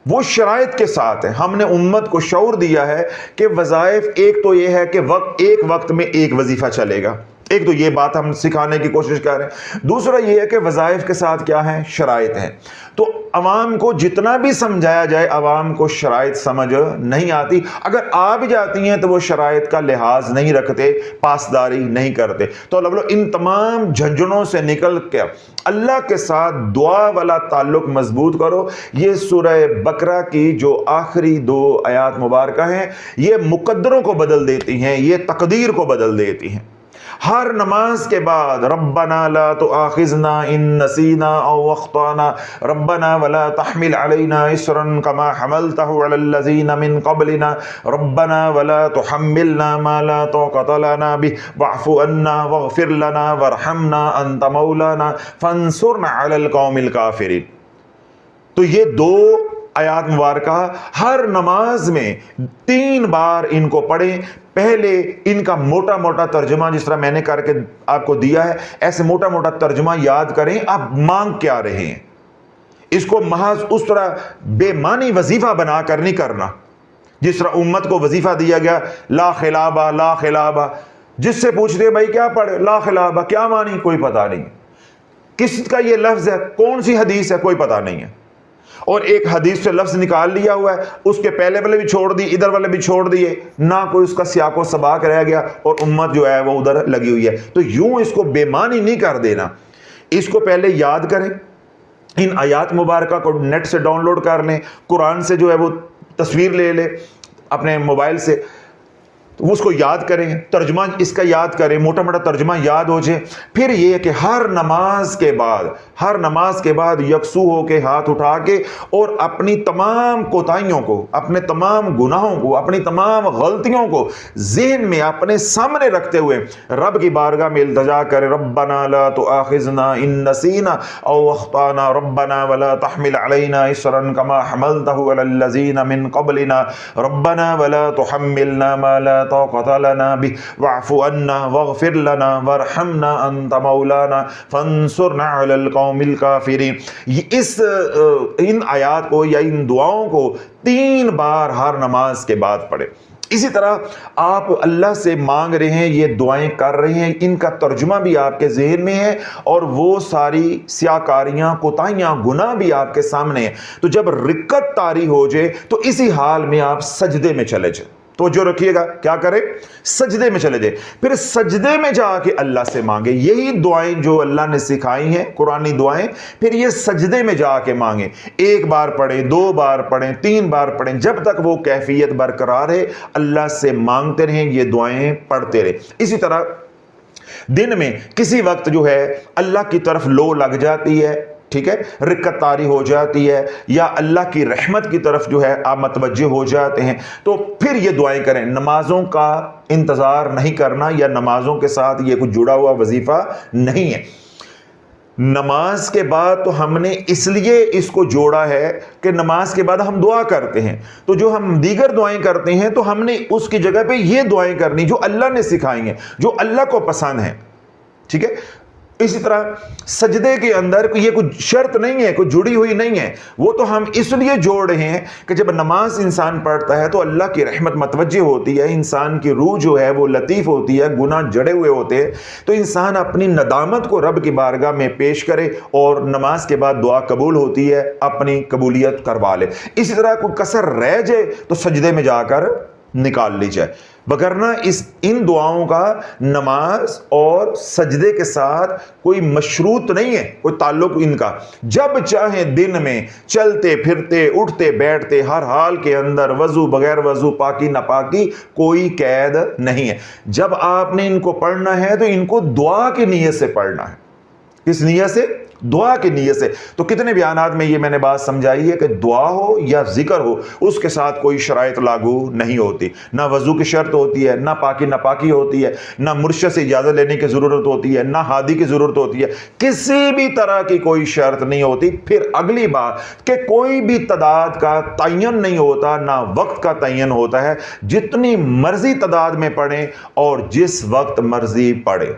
وہ شرائط کے ساتھ ہے۔ ہم نے امت کو شعور دیا ہے کہ وظائف ایک تو یہ ہے کہ ایک وقت میں ایک وظیفہ چلے گا، ایک تو یہ بات ہم سکھانے کی کوشش کر رہے ہیں۔ دوسرا یہ ہے کہ وظائف کے ساتھ کیا ہے؟ شرائط ہیں۔ تو عوام کو جتنا بھی سمجھایا جائے عوام کو شرائط سمجھ نہیں آتی، اگر آ بھی جاتی ہیں تو وہ شرائط کا لحاظ نہیں رکھتے، پاسداری نہیں کرتے۔ تو اللہ ان تمام جھنجھنوں سے نکل کے اللہ کے ساتھ دعا والا تعلق مضبوط کرو۔ یہ سورہ بقرہ کی جو آخری 2 آیات مبارکہ ہیں یہ مقدروں کو بدل دیتی ہیں، یہ تقدیر کو بدل دیتی ہیں۔ ہر نماز کے بعد ربنا لا تؤاخذنا ان نسینا او اخطانا ربنا ولا تحمل علینا اسرا کما حملته علی الذین من قبلنا ربنا ولا تحملنا ما لا طاقت لنا به واعف عنا واغفر لنا وارحمنا انت مولانا فانصرنا علی القوم الکافرین۔ تو یہ 2 آیات مبارکہ ہر نماز میں 3 بار ان کو پڑھیں. پہلے ان کا موٹا موٹا ترجمہ جس طرح میں نے کر کے آپ کو دیا ہے، ایسے موٹا موٹا ترجمہ یاد کریں آپ مانگ کیا رہے ہیں. اس کو محض اس طرح بے معنی وظیفہ بنا کر نہیں کرنا جس طرح امت کو وظیفہ دیا گیا لا خلابہ لا خلابہ. جس سے پوچھتے ہیں بھائی کیا پڑھے، لا خلابہ کیا معنی، کوئی پتہ نہیں. کس کا یہ لفظ ہے، کون سی حدیث ہے، کوئی پتہ نہیں ہے. اور ایک حدیث سے لفظ نکال لیا ہوا ہے، اس کے پہلے والے بھی چھوڑ دی، ادھر والے بھی چھوڑ دیے، نہ کوئی اس کا سیاق و سباق رہ گیا اور امت جو ہے وہ ادھر لگی ہوئی ہے. تو یوں اس کو بے معنی نہیں کر دینا. اس کو پہلے یاد کریں، ان آیات مبارکہ کو نیٹ سے ڈاؤن لوڈ کر لیں، قرآن سے جو ہے وہ تصویر لے لیں اپنے موبائل سے، اس کو یاد کریں، ترجمہ اس کا یاد کریں، موٹا موٹا ترجمہ یاد ہو جائے. پھر یہ کہ ہر نماز کے بعد یکسو ہو کے ہاتھ اٹھا کے اور اپنی تمام کوتاہیوں کو، اپنے تمام گناہوں کو، اپنی تمام غلطیوں کو ذہن میں اپنے سامنے رکھتے ہوئے رب کی بارگاہ میں التجا کریں. ربنا لا تؤاخذنا ان نسینا او اخطانا ربنا ولا تحمل علينا اصرا كما حملته على الذين من قبلنا ربنا ولا تحملنا ما لا طاقت لنا به واعف عنا واغفر لنا وارحمنا انت مولانا فانصرنا على القوم الكافرين. ان آیات کو یا ان دعاؤں کو 3 بار ہر نماز کے بعد پڑھیں. اسی طرح آپ اللہ سے مانگ رہے ہیں، یہ دعائیں کر رہے ہیں، ان کا ترجمہ بھی آپ کے ذہن میں ہے اور وہ ساری سیاکاریاں، کوتاہیاں، گناہ بھی آپ کے سامنے ہیں. تو جب رکعت طاری ہو جائے تو اسی حال میں آپ سجدے میں چلے جائیں. تو جو رکھیے گا کیا کرے، سجدے میں چلے جائے. پھر سجدے میں جا کے اللہ سے مانگے یہی دعائیں جو اللہ نے سکھائی ہیں، قرآنی دعائیں. پھر یہ سجدے میں جا کے مانگیں، 1 بار پڑھیں، 2 بار پڑھیں، 3 بار پڑھیں، جب تک وہ کیفیت برقرار ہے اللہ سے مانگتے رہیں، یہ دعائیں پڑھتے رہیں. اسی طرح دن میں کسی وقت جو ہے اللہ کی طرف لو لگ جاتی ہے، ٹھیک ہے، رکعت طاری ہو جاتی ہے یا اللہ کی رحمت کی طرف جو ہے آپ متوجہ ہو جاتے ہیں، تو پھر یہ دعائیں کریں. نمازوں کا انتظار نہیں کرنا یا نمازوں کے ساتھ یہ کچھ جڑا ہوا وظیفہ نہیں ہے. نماز کے بعد تو ہم نے اس لیے اس کو جوڑا ہے کہ نماز کے بعد ہم دعا کرتے ہیں، تو جو ہم دیگر دعائیں کرتے ہیں تو ہم نے اس کی جگہ پہ یہ دعائیں کرنی جو اللہ نے سکھائی ہیں، جو اللہ کو پسند ہیں. ٹھیک ہے. اسی طرح سجدے کے اندر یہ کچھ شرط نہیں ہے، کوئی جڑی ہوئی نہیں ہے، وہ تو ہم اس لیے جوڑ رہے ہیں کہ جب نماز انسان پڑھتا ہے تو اللہ کی رحمت متوجہ ہوتی ہے، انسان کی روح جو ہے وہ لطیف ہوتی ہے، گناہ جڑے ہوئے ہوتے ہیں، تو انسان اپنی ندامت کو رب کی بارگاہ میں پیش کرے اور نماز کے بعد دعا قبول ہوتی ہے، اپنی قبولیت کروا لے. اسی طرح کوئی کسر رہ جائے تو سجدے میں جا کر نکال لی جائے. وگرنہ ان دعاؤں کا نماز اور سجدے کے ساتھ کوئی مشروط نہیں ہے، کوئی تعلق ان کا. جب چاہیں دن میں چلتے پھرتے اٹھتے بیٹھتے ہر حال کے اندر، وضو بغیر وضو، پاکی ناپاکی کوئی قید نہیں ہے. جب آپ نے ان کو پڑھنا ہے تو ان کو دعا کی نیت سے پڑھنا ہے. کس نیت سے؟ دعا کی نیت سے. تو کتنے بیانات میں یہ میں نے بات سمجھائی ہے کہ دعا ہو یا ذکر ہو اس کے ساتھ کوئی شرائط لاگو نہیں ہوتی. نہ وضو کی شرط ہوتی ہے، نہ پاکی ناپاکی ہوتی ہے، نہ مرشد سے اجازت لینے کی ضرورت ہوتی ہے، نہ ہادی کی ضرورت ہوتی ہے، کسی بھی طرح کی کوئی شرط نہیں ہوتی. پھر اگلی بات کہ کوئی بھی تعداد کا تعین نہیں ہوتا، نہ وقت کا تعین ہوتا ہے. جتنی مرضی تعداد میں پڑھیں اور جس وقت مرضی پڑھیں.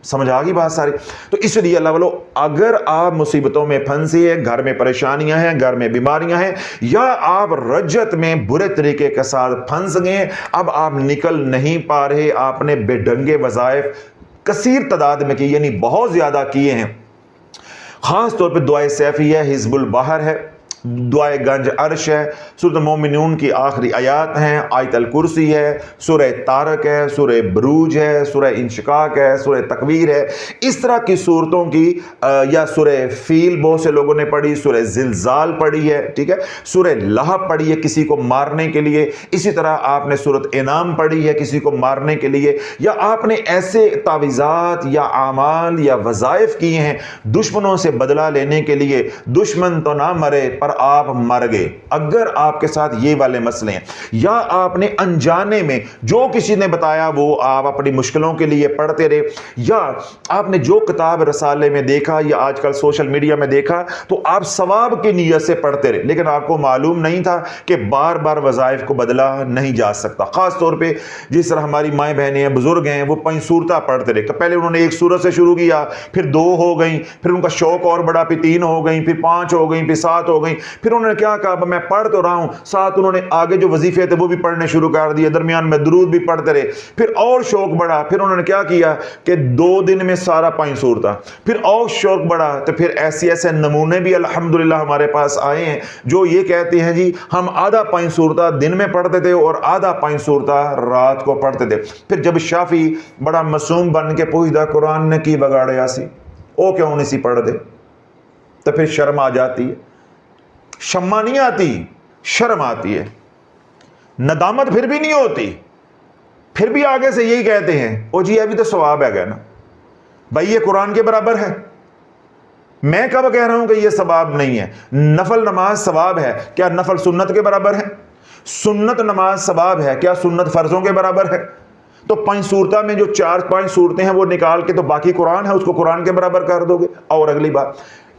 سمجھ آ گئی بات ساری؟ تو اس لیے اللہ والو، اگر آپ مصیبتوں میں پھنسے ہیں، گھر میں پریشانیاں ہیں، گھر میں بیماریاں ہیں، یا آپ رجت میں برے طریقے کے ساتھ پھنس گئے، اب آپ نکل نہیں پا رہے، آپ نے بے ڈنگے وظائف کثیر تعداد میں کی، یعنی بہت زیادہ کیے ہیں. خاص طور پہ دعائے سیفی ہے، حزب البحر ہے، دعائے گنج عرش ہے، سورۃ المومنون کی آخری آیات ہیں، آیت الکرسی ہے، سورہ طارق ہے، سورہ بروج ہے، سورہ انشقاق ہے، سورہ تکویر ہے. اس طرح کی صورتوں کی یا سورہ فیل بہت سے لوگوں نے پڑھی، سورہ زلزال پڑھی ہے، ٹھیک ہے، سورہ لہب پڑھی ہے کسی کو مارنے کے لیے. اسی طرح آپ نے سورۃ انعام پڑھی ہے کسی کو مارنے کے لیے، یا آپ نے ایسے تعویذات یا اعمال یا وظائف کیے ہیں دشمنوں سے بدلہ لینے کے لیے. دشمن تو نہ مرے پر آپ مر گئے، اگر آپ کے ساتھ یہ والے مسئلے ہیں، یا آپ نے انجانے میں جو کسی نے بتایا وہ آپ اپنی مشکلوں کے لیے پڑھتے رہے، یا آپ نے جو کتاب رسالے میں دیکھا یا آج کل سوشل میڈیا میں دیکھا تو آپ ثواب کی نیت سے پڑھتے رہے، لیکن آپ کو معلوم نہیں تھا کہ بار بار وظائف کو بدلا نہیں جا سکتا۔ خاص طور پہ جس طرح ہماری مائیں بہنیں ہیں، بزرگ ہیں، وہ 5 سورتیں پڑھتے رہے، پہلے انہوں نے 1 سورت سے شروع کیا، پھر 2 ہو گئیں، پھر ان کا شوق اور بڑا، پھر 3 ہو گئیں، پھر 5 ہو گئیں، پھر 7 ہو گئیں، پھر انہوں نے کیا کہا میں پڑھ تو رہا ہوں، ساتھ انہوں نے آگے جو وظیفے تھے وہ بھی پڑھنے شروع کر دیے، درمیان میں درود بھی پڑھتے رہے، پھر اور شوق بڑھا، پھر انہوں نے کیا کیا کہ 2 دن میں سارا 5 سورتیں، پھر اور شوق بڑھا، تو پھر ایسے نمونے بھی الحمدللہ ہمارے پاس آئے ہیں جو یہ کہتے ہیں جی ہم آدھا 5 سورتیں دن میں پڑھتے تھے اور آدھا 5 سورتیں رات کو پڑھتے تھے۔ پھر جب شافی بڑا معصوم بن کے پوچھتا قرآن نے کی بگاڑیا سی، او کیوں نہیں سی پڑھ دے، تو پھر شرم آ جاتی ہے، شمع نہیں آتی، شرم آتی ہے، ندامت پھر بھی نہیں ہوتی، پھر بھی آگے سے یہی کہتے ہیں او جی ابھی تو ثواب ہے گا نا بھائی، یہ قرآن کے برابر ہے، میں کب کہہ رہا ہوں کہ یہ ثواب نہیں ہے؟ نفل نماز ثواب ہے، کیا نفل سنت کے برابر ہے؟ سنت نماز ثواب ہے، کیا سنت فرضوں کے برابر ہے؟ تو 5 سورتوں میں جو 4-5 سورتیں ہیں وہ نکال کے تو باقی قرآن ہے اس کو قرآن کے برابر کر دو گے۔ اور اگلی بات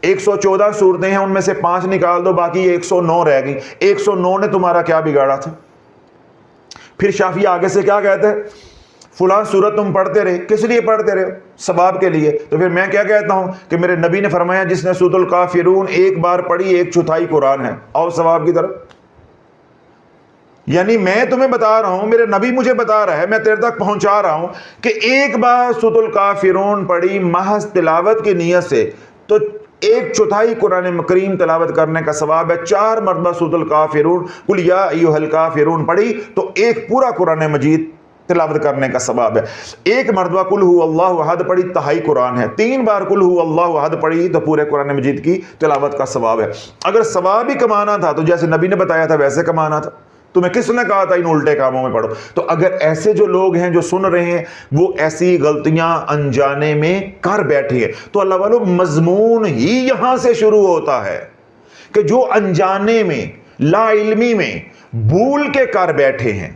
114 سورتیں ہیں، ان میں سے 5 نکال دو، باقی 109 رہ گئی، 109 نے تمہارا کیا بگاڑا تھا؟ پھر شافعی آگے سے کیا کہتے ہیں فلاں سورت تم پڑھتے رہے، کس لیے پڑھتے رہے؟ ثواب کے لیے۔ تو پھر میں کیا کہتا ہوں کہ میرے نبی نے فرمایا جس نے سورۃ الکافرون 1 بار پڑھی 1/4 قرآن ہے، اور ثواب کی طرف۔ یعنی میں تمہیں بتا رہا ہوں، میرے نبی مجھے بتا رہا ہے، میں تیرے تک پہنچا رہا ہوں کہ 1 بار سورۃ الکافرون پڑھی محض تلاوت کی نیت سے تو 1/4 قرآن کریم تلاوت کرنے کا ثواب ہے۔ 4 مرتبہ سورۃ الکافرون قل یا ایھا الکافرون پڑھی تو 1 پورا قرآن مجید تلاوت کرنے کا ثواب ہے۔ 1 مرتبہ قل ھو اللہ احد پڑھی 1/2 قرآن ہے، 3 بار قل ھو اللہ احد پڑھی تو پورے قرآن مجید کی تلاوت کا ثواب ہے۔ اگر ثواب ہی کمانا تھا تو جیسے نبی نے بتایا تھا ویسے کمانا تھا، تمہیں کس نے کہا تھا ان الٹے کاموں میں پڑھو؟ تو اگر ایسے جو لوگ ہیں جو سن رہے ہیں وہ ایسی غلطیاں انجانے میں کر بیٹھے ہیں تو اللہ والو مضمون ہی یہاں سے شروع ہوتا ہے کہ جو انجانے میں لا علمی میں بھول کے کر بیٹھے ہیں،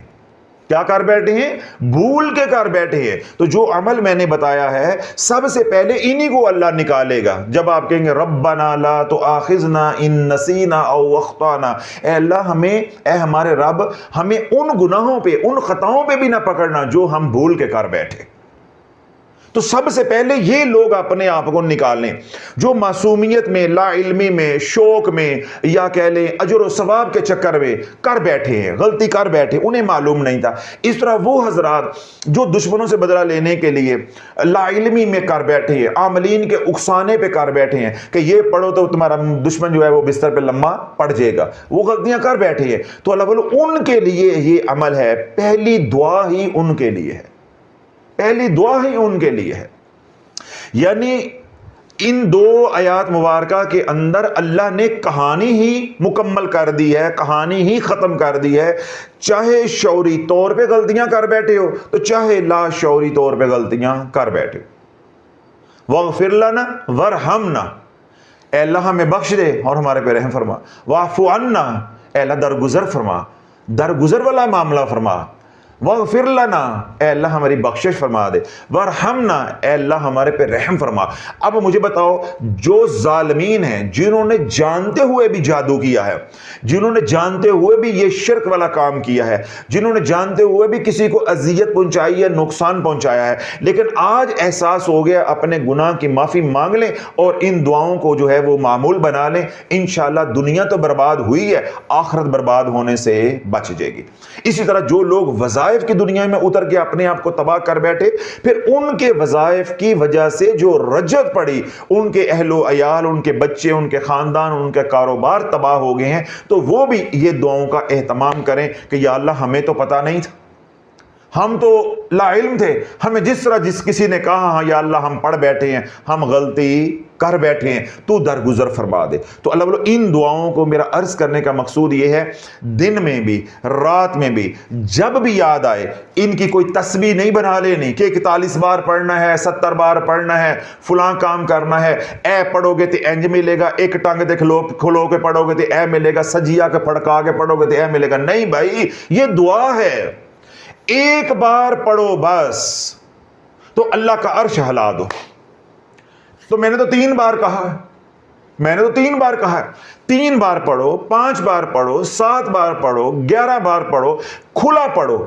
کیا کر بیٹھے ہیں؟ بھول کے کر بیٹھے ہیں۔ تو جو عمل میں نے بتایا ہے سب سے پہلے انہی کو اللہ نکالے گا۔ جب آپ کہیں گے ربنا لا تؤاخذنا ان نسینا او اخطانا، اے اللہ ہمیں، اے ہمارے رب ہمیں ان گناہوں پہ، ان خطاؤں پہ بھی نہ پکڑنا جو ہم بھول کے کر بیٹھے۔ تو سب سے پہلے یہ لوگ اپنے آپ کو نکالیں جو معصومیت میں، لا علمی میں، شوق میں، یا کہہ لیں اجر و ثواب کے چکر میں کر بیٹھے ہیں، غلطی کر بیٹھے، انہیں معلوم نہیں تھا۔ اس طرح وہ حضرات جو دشمنوں سے بدلہ لینے کے لیے لا علمی میں کر بیٹھے ہیں، عاملین کے اکسانے پہ کر بیٹھے ہیں کہ یہ پڑھو تو تمہارا دشمن جو ہے وہ بستر پہ لمبا پڑ جائے گا، وہ غلطیاں کر بیٹھے ہیں، تو اللہ بولو ان کے لیے یہ عمل ہے، پہلی دعا ہی ان کے لیے ہے، پہلی دعا ہی ان کے لیے ہے۔ یعنی ان 2 آیات مبارکہ کے اندر اللہ نے کہانی ہی مکمل کر دی ہے، کہانی ہی ختم کر دی ہے۔ چاہے شعوری طور پہ غلطیاں کر بیٹھے ہو تو چاہے لا شعوری طور پہ غلطیاں کر بیٹھے ہو، واغفر لنا ورحمنا، اے اللہ ہمیں بخش دے اور ہمارے پہ رحم فرما، واعف عنا، اے اللہ درگزر فرما، درگزر والا معاملہ فرما، واغفر لنا، اے اللہ ہماری بخشش فرما دے، ورحمنا، اے اللہ ہمارے پہ رحم فرما۔ اب مجھے بتاؤ جو ظالمین ہیں جنہوں نے جانتے ہوئے بھی جادو کیا ہے، جنہوں نے جانتے ہوئے بھی یہ شرک والا کام کیا ہے، جنہوں نے جانتے ہوئے بھی کسی کو اذیت پہنچائی ہے، نقصان پہنچایا ہے، لیکن آج احساس ہو گیا اپنے گناہ کی معافی مانگ لیں اور ان دعاؤں کو جو ہے وہ معمول بنا لیں، انشاءاللہ دنیا تو برباد ہوئی ہے، آخرت برباد ہونے سے بچ جائے گی۔ اسی طرح جو لوگ وظائف کی دنیا میں اتر کے اپنے آپ کو تباہ کر بیٹھے، پھر ان کے وظائف کی وجہ سے جو رجت پڑی، ان کے اہل و عیال، ان کے بچے، ان کے خاندان، ان کے کاروبار تباہ ہو گئے ہیں، تو وہ بھی یہ دعاؤں کا اہتمام کریں کہ یا اللہ ہمیں تو پتہ نہیں تھا، ہم تو لا علم تھے، ہمیں جس طرح جس کسی نے کہا ہاں یا اللہ ہم پڑھ بیٹھے ہیں، ہم غلطی کر بیٹھے ہیں، تو درگزر فرما دے۔ تو اللہ بولو ان دعاؤں کو میرا عرض کرنے کا مقصود یہ ہے، دن میں بھی رات میں بھی جب بھی یاد آئے، ان کی کوئی تسبیح نہیں بنا لینی کہ 41 بار پڑھنا ہے، 70 بار پڑھنا ہے، فلاں کام کرنا ہے، اے پڑھو گے تو انج ملے گا، ایک ٹنگ دے کھلو کے پڑھو گے تو اے ملے گا، سجیہ کے پھڑکا کے پڑھو گے تو اے ملے گا۔ نہیں بھائی، یہ دعا ہے، ایک بار پڑھو بس تو اللہ کا عرش ہلا دو۔ تو میں نے تو 3 بار کہا ہے، میں نے تو 3 بار کہا ہے، 3 بار پڑھو، 5 بار پڑھو، 7 بار پڑھو، 11 بار پڑھو، کھلا پڑھو،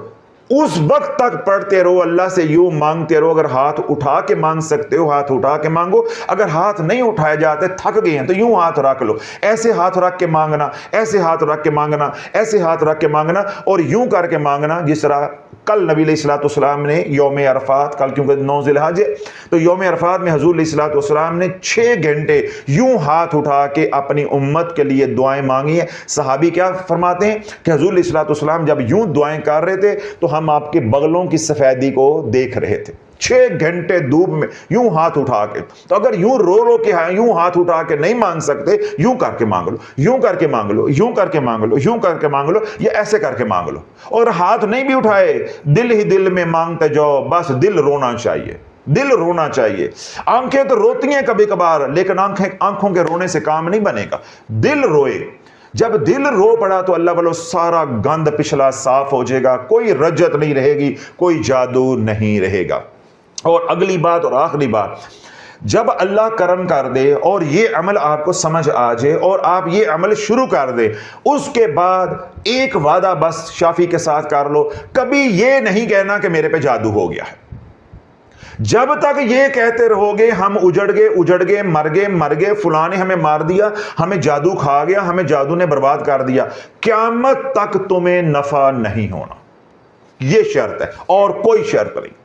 اس وقت تک پڑھتے رہو، اللہ سے یوں مانگتے رہو۔ اگر ہاتھ اٹھا کے مانگ سکتے ہو ہاتھ اٹھا کے مانگو، اگر ہاتھ نہیں اٹھائے جاتے تھک گئے ہیں تو یوں ہاتھ رکھ لو، ایسے ہاتھ رکھ کے مانگنا، ایسے ہاتھ رکھ کے مانگنا، ایسے ہاتھ رکھ کے مانگنا، اور یوں کر کے مانگنا جس طرح کل نبی علیہ السلام نے یوم عرفات، کل کیونکہ 9 ذی الحج ہے تو یوم عرفات میں حضور علیہ السلام نے 6 گھنٹے یوں ہاتھ اٹھا کے اپنی امت کے لیے دعائیں مانگی ہیں۔ صحابی کیا فرماتے ہیں کہ حضور علیہ السلام جب یوں دعائیں کر رہے تھے تو ہم آپ کے بغلوں کی سفیدی کو دیکھ رہے تھے، 6 گھنٹے دھوپ میں یوں ہاتھ اٹھا کے۔ تو اگر یوں رو کے یوں ہاتھ اٹھا کے نہیں مانگ سکتے، یوں کر کے مانگ لو، یوں کر کے مانگ لو، یوں کر کے مانگ لو، یوں کر کے مانگ لو، یا ایسے کر کے مانگ لو۔ اور ہاتھ نہیں بھی اٹھائے، دل ہی دل میں مانگتے جاؤ، بس دل رونا چاہیے، دل رونا چاہیے۔ آنکھیں تو روتی ہیں کبھی کبھار، لیکن آنکھوں کے رونے سے کام نہیں بنے گا، دل روئے۔ جب دل رو پڑا تو اللہ والو سارا گند پچھلا صاف ہو جائے گا، کوئی رجت نہیں رہے گی، کوئی جادو نہیں رہے گا۔ اور اگلی بات اور آخری بات، جب اللہ کرم کر دے اور یہ عمل آپ کو سمجھ آ جائے اور آپ یہ عمل شروع کر دے، اس کے بعد ایک وعدہ بس شافی کے ساتھ کر لو، کبھی یہ نہیں کہنا کہ میرے پہ جادو ہو گیا ہے۔ جب تک یہ کہتے رہو گے ہم اجڑ گئے، مر گئے، فلاں نے ہمیں مار دیا، ہمیں جادو کھا گیا، ہمیں جادو نے برباد کر دیا، قیامت تک تمہیں نفع نہیں ہونا، یہ شرط ہے اور کوئی شرط نہیں۔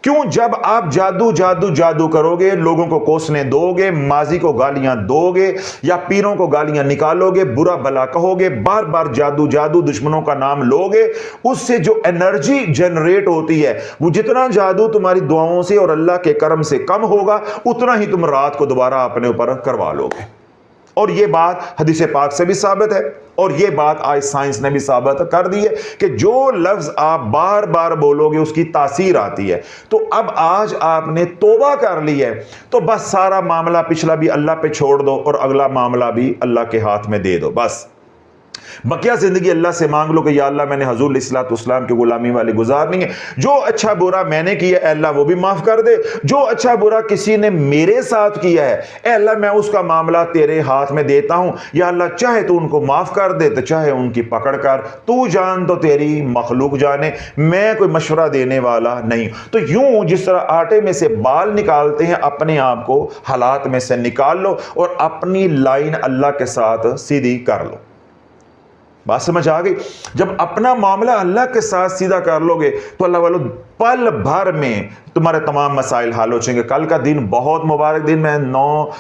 کیوں؟ جب آپ جادو کرو گے، لوگوں کو کوسنے دو گے، ماضی کو گالیاں دو گے یا پیروں کو گالیاں نکالو گے، برا بلا کہو گے، بار بار جادو دشمنوں کا نام لو گے، اس سے جو انرجی جنریٹ ہوتی ہے، وہ جتنا جادو تمہاری دعاؤں سے اور اللہ کے کرم سے کم ہوگا، اتنا ہی تم رات کو دوبارہ اپنے اوپر کروا لو گے۔ اور یہ بات حدیث پاک سے بھی ثابت ہے، اور یہ بات آج سائنس نے بھی ثابت کر دی ہے کہ جو لفظ آپ بار بار بولو گے اس کی تاثیر آتی ہے۔ تو اب آج آپ نے توبہ کر لی ہے تو بس سارا معاملہ پچھلا بھی اللہ پہ چھوڑ دو اور اگلا معاملہ بھی اللہ کے ہاتھ میں دے دو۔ بس بقیہ زندگی اللہ سے مانگ لو کہ یا اللہ میں نے حضور علیہ السلام کی غلامی والی گزارنی ہے، جو اچھا برا میں نے کیا اے اللہ وہ بھی معاف کر دے، جو اچھا برا کسی نے میرے ساتھ کیا ہے اے اللہ میں اس کا معاملہ تیرے ہاتھ میں دیتا ہوں، یا اللہ چاہے تو ان کو معاف کر دے تو چاہے ان کی پکڑ کر، تو جان تو تیری مخلوق جانے، میں کوئی مشورہ دینے والا نہیں۔ تو یوں جس طرح آٹے میں سے بال نکالتے ہیں، اپنے آپ کو حالات میں سے نکال لو اور اپنی لائن اللہ کے ساتھ سیدھی کر لو۔ بات سمجھ آ گئی؟ جب اپنا معاملہ اللہ کے ساتھ سیدھا کر لو گے تو اللہ والو پل بھر میں تمہارے تمام مسائل حل ہو جائیں گے۔ کل کا دن بہت مبارک دن ہے، 9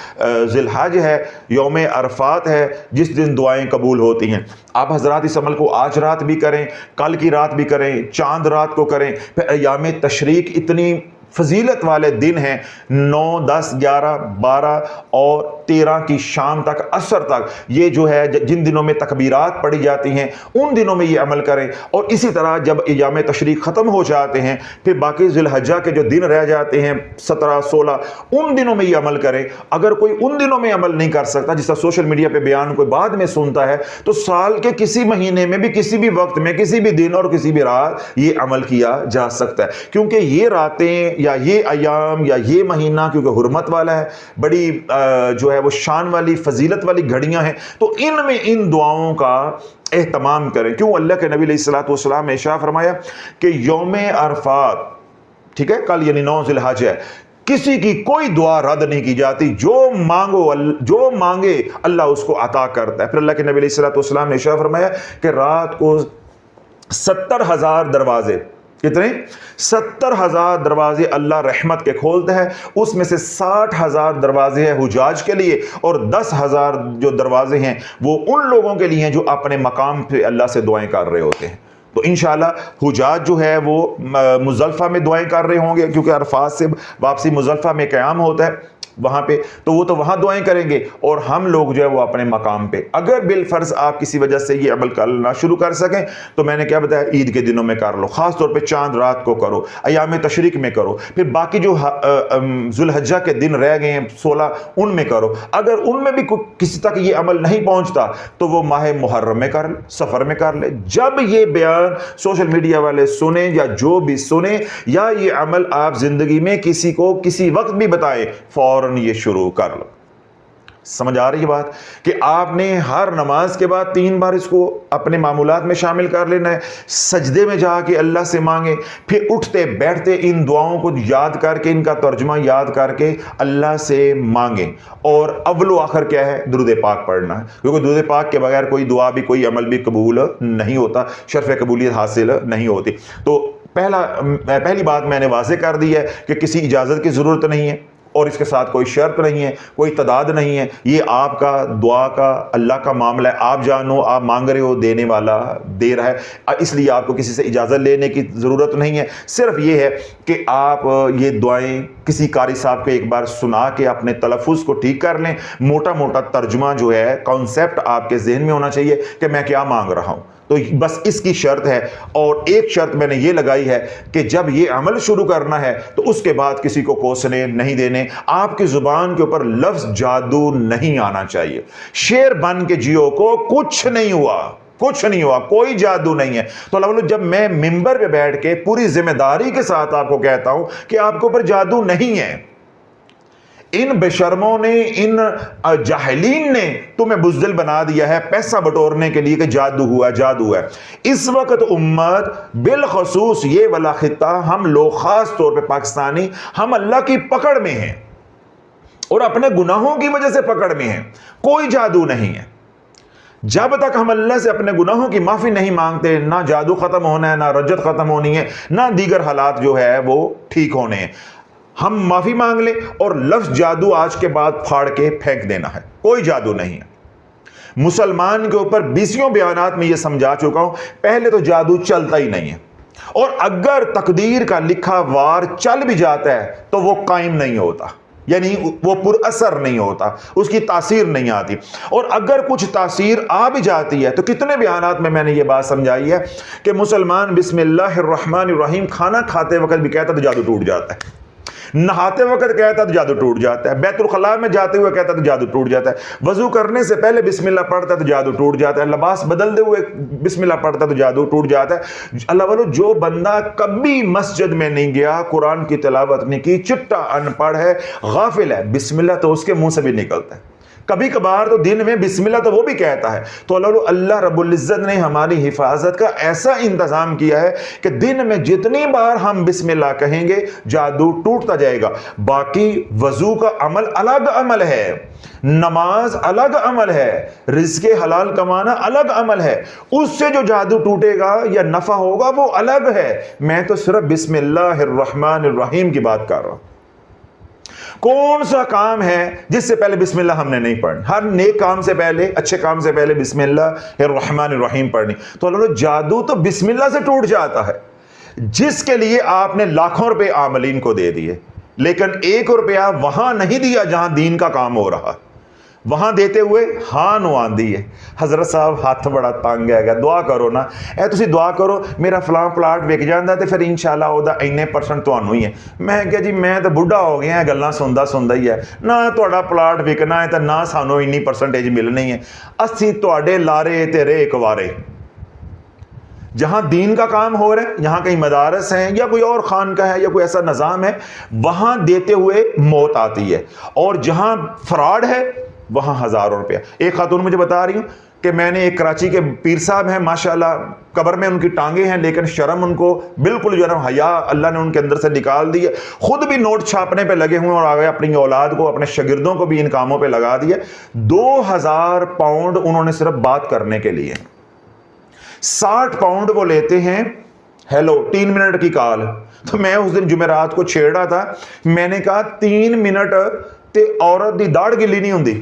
ذی الحج ہے، یوم عرفات ہے، جس دن دعائیں قبول ہوتی ہیں۔ آپ حضرات اس عمل کو آج رات بھی کریں، کل کی رات بھی کریں، چاند رات کو کریں، پھر ایام تشریق اتنی فضیلت والے دن ہیں، 9، 10، 11، 12 اور 13 کی شام تک، عصر تک، یہ جو ہے جن دنوں میں تکبیرات پڑھی جاتی ہیں ان دنوں میں یہ عمل کریں۔ اور اسی طرح جب ایام تشریق ختم ہو جاتے ہیں، پھر باقی ذی الحجہ کے جو دن رہ جاتے ہیں 17، 16، ان دنوں میں یہ عمل کریں۔ اگر کوئی ان دنوں میں عمل نہیں کر سکتا، جس طرح سوشل میڈیا پہ بیان کوئی بعد میں سنتا ہے، تو سال کے کسی مہینے میں بھی، کسی بھی وقت میں، کسی بھی دن اور کسی بھی رات یہ عمل کیا جا سکتا ہے، کیونکہ یہ راتیں یا یہ ایام یا یہ مہینہ کیونکہ حرمت والا ہے، بڑی جو ہے وہ شان والی فضیلت والی گھڑیاں ہیں، تو ان میں ان دعاؤں کا اہتمام کریں۔ کیوں؟ اللہ کے نبی علیہ السلام نے ارشاد فرمایا کہ یوم عرفات، ٹھیک ہے، کل یعنی 9 ذی الحج ہے، کسی کی کوئی دعا رد نہیں کی جاتی، جو مانگے اللہ اس کو عطا کرتا ہے۔ پھر اللہ کے نبی علیہ السلام نے ارشاد فرمایا کہ رات کو 70,000 دروازے، کتنے؟ 70,000 دروازے اللہ رحمت کے کھولتا ہے، اس میں سے 60,000 دروازے ہیں حجاج کے لیے، اور 10,000 جو دروازے ہیں وہ ان لوگوں کے لیے ہیں جو اپنے مقام پہ اللہ سے دعائیں کر رہے ہوتے ہیں۔ تو انشاءاللہ حجاج جو ہے وہ مزدلفہ میں دعائیں کر رہے ہوں گے، کیونکہ عرفات سے واپسی مزدلفہ میں قیام ہوتا ہے وہاں پہ، تو وہ تو وہاں دعائیں کریں گے، اور ہم لوگ جو ہے وہ اپنے مقام پہ۔ اگر بالفرض آپ کسی وجہ سے یہ عمل کرنا شروع کر سکیں تو میں نے کیا بتایا، عید کے دنوں میں کر لو، خاص طور پہ چاند رات کو کرو، ایام تشریق میں کرو، پھر باقی جو ذوالحجہ کے دن رہ گئے ہیں 16 ان میں کرو۔ اگر ان میں بھی کسی تک یہ عمل نہیں پہنچتا تو وہ ماہ محرم میں کر لے، سفر میں کر لے۔ جب یہ بیان سوشل میڈیا والے سنیں یا جو بھی سنیں یا یہ عمل آپ زندگی میں کسی کو کسی وقت بھی بتائیں، فوراً یہ شروع کر لو۔ سمجھ آ رہی ہے بات کہ آپ نے ہر نماز کے بعد 3 بار اس کو اپنے معمولات میں شامل کر لینا ہے، سجدے میں جا کے اللہ سے مانگیں، پھر اٹھتے بیٹھتے ان دعاؤں کو یاد کر کے، ان کا ترجمہ یاد کر کے اللہ سے مانگیں، اور اول و آخر کیا ہے، درود پاک پڑھنا ہے، کیونکہ درود پاک کے بغیر کوئی دعا بھی کوئی عمل بھی قبول نہیں ہوتا، شرف قبولیت حاصل نہیں ہوتی۔ تو پہلی بات میں نے واضح کر دی ہے کہ کسی اجازت کی ضرورت نہیں ہے، اور اس کے ساتھ کوئی شرط نہیں ہے، کوئی تعداد نہیں ہے، یہ آپ کا دعا کا اللہ کا معاملہ ہے، آپ جانو آپ مانگ رہے ہو، دینے والا دے رہا ہے، اس لیے آپ کو کسی سے اجازت لینے کی ضرورت نہیں ہے۔ صرف یہ ہے کہ آپ یہ دعائیں کسی قاری صاحب کے ایک بار سنا کے اپنے تلفظ کو ٹھیک کر لیں، موٹا موٹا ترجمہ جو ہے کانسیپٹ آپ کے ذہن میں ہونا چاہیے کہ میں کیا مانگ رہا ہوں۔ تو بس اس کی شرط ہے، اور ایک شرط میں نے یہ لگائی ہے کہ جب یہ عمل شروع کرنا ہے تو اس کے بعد کسی کو کوسنے نہیں دینے، آپ کی زبان کے اوپر لفظ جادو نہیں آنا چاہیے۔ شیر بن کے جیو کو کچھ نہیں ہوا، کچھ نہیں ہوا، کوئی جادو نہیں ہے۔ تو اللہ علیہ جب میں ممبر پہ بیٹھ کے پوری ذمہ داری کے ساتھ آپ کو کہتا ہوں کہ آپ کے اوپر جادو نہیں ہے، ان بے شرموں نے، ان جاہلین نے تمہیں بزدل بنا دیا ہے پیسہ بٹورنے کے لیے کہ جادو ہوا، جادو ہے۔ اس وقت امت بالخصوص یہ والا خطہ، ہم لوگ خاص طور پہ پاکستانی، ہم اللہ کی پکڑ میں ہیں اور اپنے گناہوں کی وجہ سے پکڑ میں ہیں، کوئی جادو نہیں ہے۔ جب تک ہم اللہ سے اپنے گناہوں کی معافی نہیں مانگتے، نہ جادو ختم ہونا ہے، نہ رجت ختم ہونی ہے، نہ دیگر حالات جو ہے وہ ٹھیک ہونے ہیں۔ ہم معافی مانگ لیں اور لفظ جادو آج کے بعد پھاڑ کے پھینک دینا ہے، کوئی جادو نہیں ہے۔ مسلمان کے اوپر 20 بیانات میں یہ سمجھا چکا ہوں، پہلے تو جادو چلتا ہی نہیں ہے، اور اگر تقدیر کا لکھا وار چل بھی جاتا ہے تو وہ قائم نہیں ہوتا، یعنی وہ پر اثر نہیں ہوتا، اس کی تاثیر نہیں آتی، اور اگر کچھ تاثیر آ بھی جاتی ہے تو کتنے بیانات میں نے یہ بات سمجھائی ہے کہ مسلمان بسم اللہ الرحمن الرحیم کھانا کھاتے وقت بھی کہتا تو جادو ٹوٹ جاتا ہے، نہاتے وقت کہتا تو جادو ٹوٹ جاتا ہے، بیت الخلاء میں جاتے ہوئے کہتا تو جادو ٹوٹ جاتا ہے، وضو کرنے سے پہلے بسم اللہ پڑھتا تو جادو ٹوٹ جاتا ہے، لباس بدلتے ہوئے بسم اللہ پڑھتا تو جادو ٹوٹ جاتا ہے۔ اللہ والو جو بندہ کبھی مسجد میں نہیں گیا، قرآن کی تلاوت نہیں کی، چٹا ان پڑھ ہے، غافل ہے، بسم اللہ تو اس کے منہ سے بھی نکلتا ہے، کبھی کبھار تو دن میں بسم اللہ تو وہ بھی کہتا ہے۔ تو اللہ رب العزت نے ہماری حفاظت کا ایسا انتظام کیا ہے کہ دن میں جتنی بار ہم بسم اللہ کہیں گے جادو ٹوٹتا جائے گا۔ باقی وضو کا عمل الگ عمل ہے، نماز الگ عمل ہے، رزق حلال کمانا الگ عمل ہے، اس سے جو جادو ٹوٹے گا یا نفع ہوگا وہ الگ ہے۔ میں تو صرف بسم اللہ الرحمن الرحیم کی بات کر رہا ہوں۔ کون سا کام ہے جس سے پہلے بسم اللہ ہم نے نہیں پڑھنی؟ ہر نیک کام سے پہلے، اچھے کام سے پہلے بسم اللہ الرحمن الرحیم پڑھنی۔ تو اللہ جادو تو بسم اللہ سے ٹوٹ جاتا ہے، جس کے لیے آپ نے لاکھوں روپے عاملین کو دے دیے، لیکن 1 روپیہ وہاں نہیں دیا جہاں دین کا کام ہو رہا، وہاں دیتے ہوئے ہاں نو آندی ہے، حضرت صاحب ہاتھ بڑا تنگ ہے گا، دعا کرو نا، تسی دعا کرو میرا فلاں پلاٹ وک جاندہ تے پھر انشاءاللہ اودا اینے پرسنٹ تانوں ہی ہے۔ میں کہا جی میں تو بڑھا ہو گیا ہے، گلاں سندا ہی ہے، نہ تہاڈا پلاٹ وکنا ہے تے نہ سانوں انی پرسنٹیج ملنی ہے، اسی تہاڈے لارے تے رے اکوارے۔ جہاں دین کا کام ہو رہا ہے، یہاں کہیں مدارس ہیں یا کوئی اور خانقاہ ہے یا کوئی ایسا نظام ہے، وہاں دیتے ہوئے موت آتی ہے، اور جہاں فراڈ ہے وہاں ہزاروں روپیہ۔ ایک خاتون مجھے بتا رہی ہوں کہ میں نے ایک کراچی کے پیر صاحب ہیں ماشاءاللہ، قبر میں ان کی ٹانگیں ہیں لیکن شرم ان کو بالکل جو ہے نا حیا اللہ نے ان کے اندر سے نکال دی ہے، خود بھی نوٹ چھاپنے پہ لگے ہوئے اور آگے اپنی اولاد کو، اپنے شاگردوں کو بھی ان کاموں پہ لگا دیا۔ 2000 پاؤنڈ انہوں نے صرف بات کرنے کے لیے، 60 پاؤنڈ وہ لیتے ہیں، ہیلو 3 منٹ کی کال۔ تو میں اس دن جمعرات کو چھیڑ رہا تھا، میں نے کہا 3 منٹ تے عورت دی داڑھ گلی نہیں ہوندی،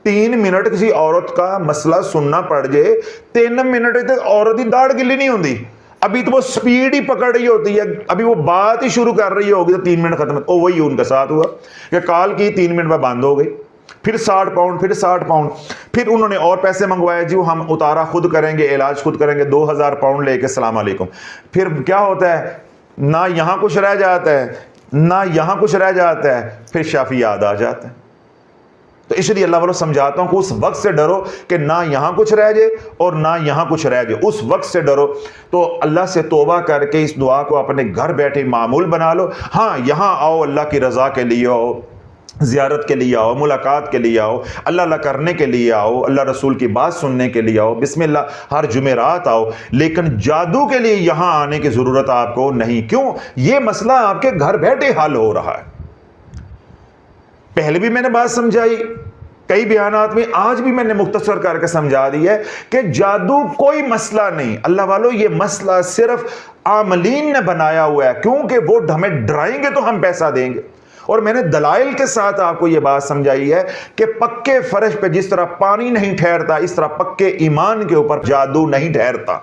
3 منٹ کسی عورت کا مسئلہ سننا پڑ جائے 3 منٹ تک عورت کی داڑھ گلی نہیں ہوتی. ابھی تو وہ سپیڈ ہی پکڑ رہی ہوتی ہے, ابھی وہ بات ہی شروع کر رہی ہوگی تو 3 منٹ ختم. وہی ان کے ساتھ ہوا کہ کال کی 3 منٹ میں بند ہو گئی, پھر 60 پاؤنڈ, پھر 60 پاؤنڈ, پھر انہوں نے اور پیسے منگوائے, جی ہم اتارا خود کریں گے, علاج خود کریں گے, 2000 پاؤنڈ لے کے السلام علیکم. پھر کیا ہوتا ہے, نہ یہاں کچھ رہ جاتا ہے نہ یہاں کچھ رہ جاتا ہے, پھر شافی یاد آ جاتا ہے. تو اس لیے اللہ والوں سمجھاتا ہوں کہ اس وقت سے ڈرو کہ نہ یہاں کچھ رہ جائے اور نہ یہاں کچھ رہ جائے, اس وقت سے ڈرو. تو اللہ سے توبہ کر کے اس دعا کو اپنے گھر بیٹھے معمول بنا لو. ہاں یہاں آؤ, اللہ کی رضا کے لیے آؤ, زیارت کے لیے آؤ, ملاقات کے لیے آؤ, اللہ اللہ کرنے کے لیے آؤ, اللہ رسول کی بات سننے کے لیے آؤ, بسم اللہ ہر جمعرات آؤ, لیکن جادو کے لیے یہاں آنے کی ضرورت آپ کو نہیں. کیوں؟ یہ مسئلہ آپ کے گھر بیٹھے حل ہو رہا ہے. پہلے بھی میں نے بات سمجھائی کئی بیانات میں, آج بھی میں نے مختصر کر کے سمجھا دی ہے کہ جادو کوئی مسئلہ نہیں. اللہ والوں یہ مسئلہ صرف عاملین نے بنایا ہوا ہے, کیونکہ وہ ہمیں ڈرائیں گے تو ہم پیسہ دیں گے. اور میں نے دلائل کے ساتھ آپ کو یہ بات سمجھائی ہے کہ پکے فرش پہ جس طرح پانی نہیں ٹھہرتا, اس طرح پکے ایمان کے اوپر جادو نہیں ٹھہرتا.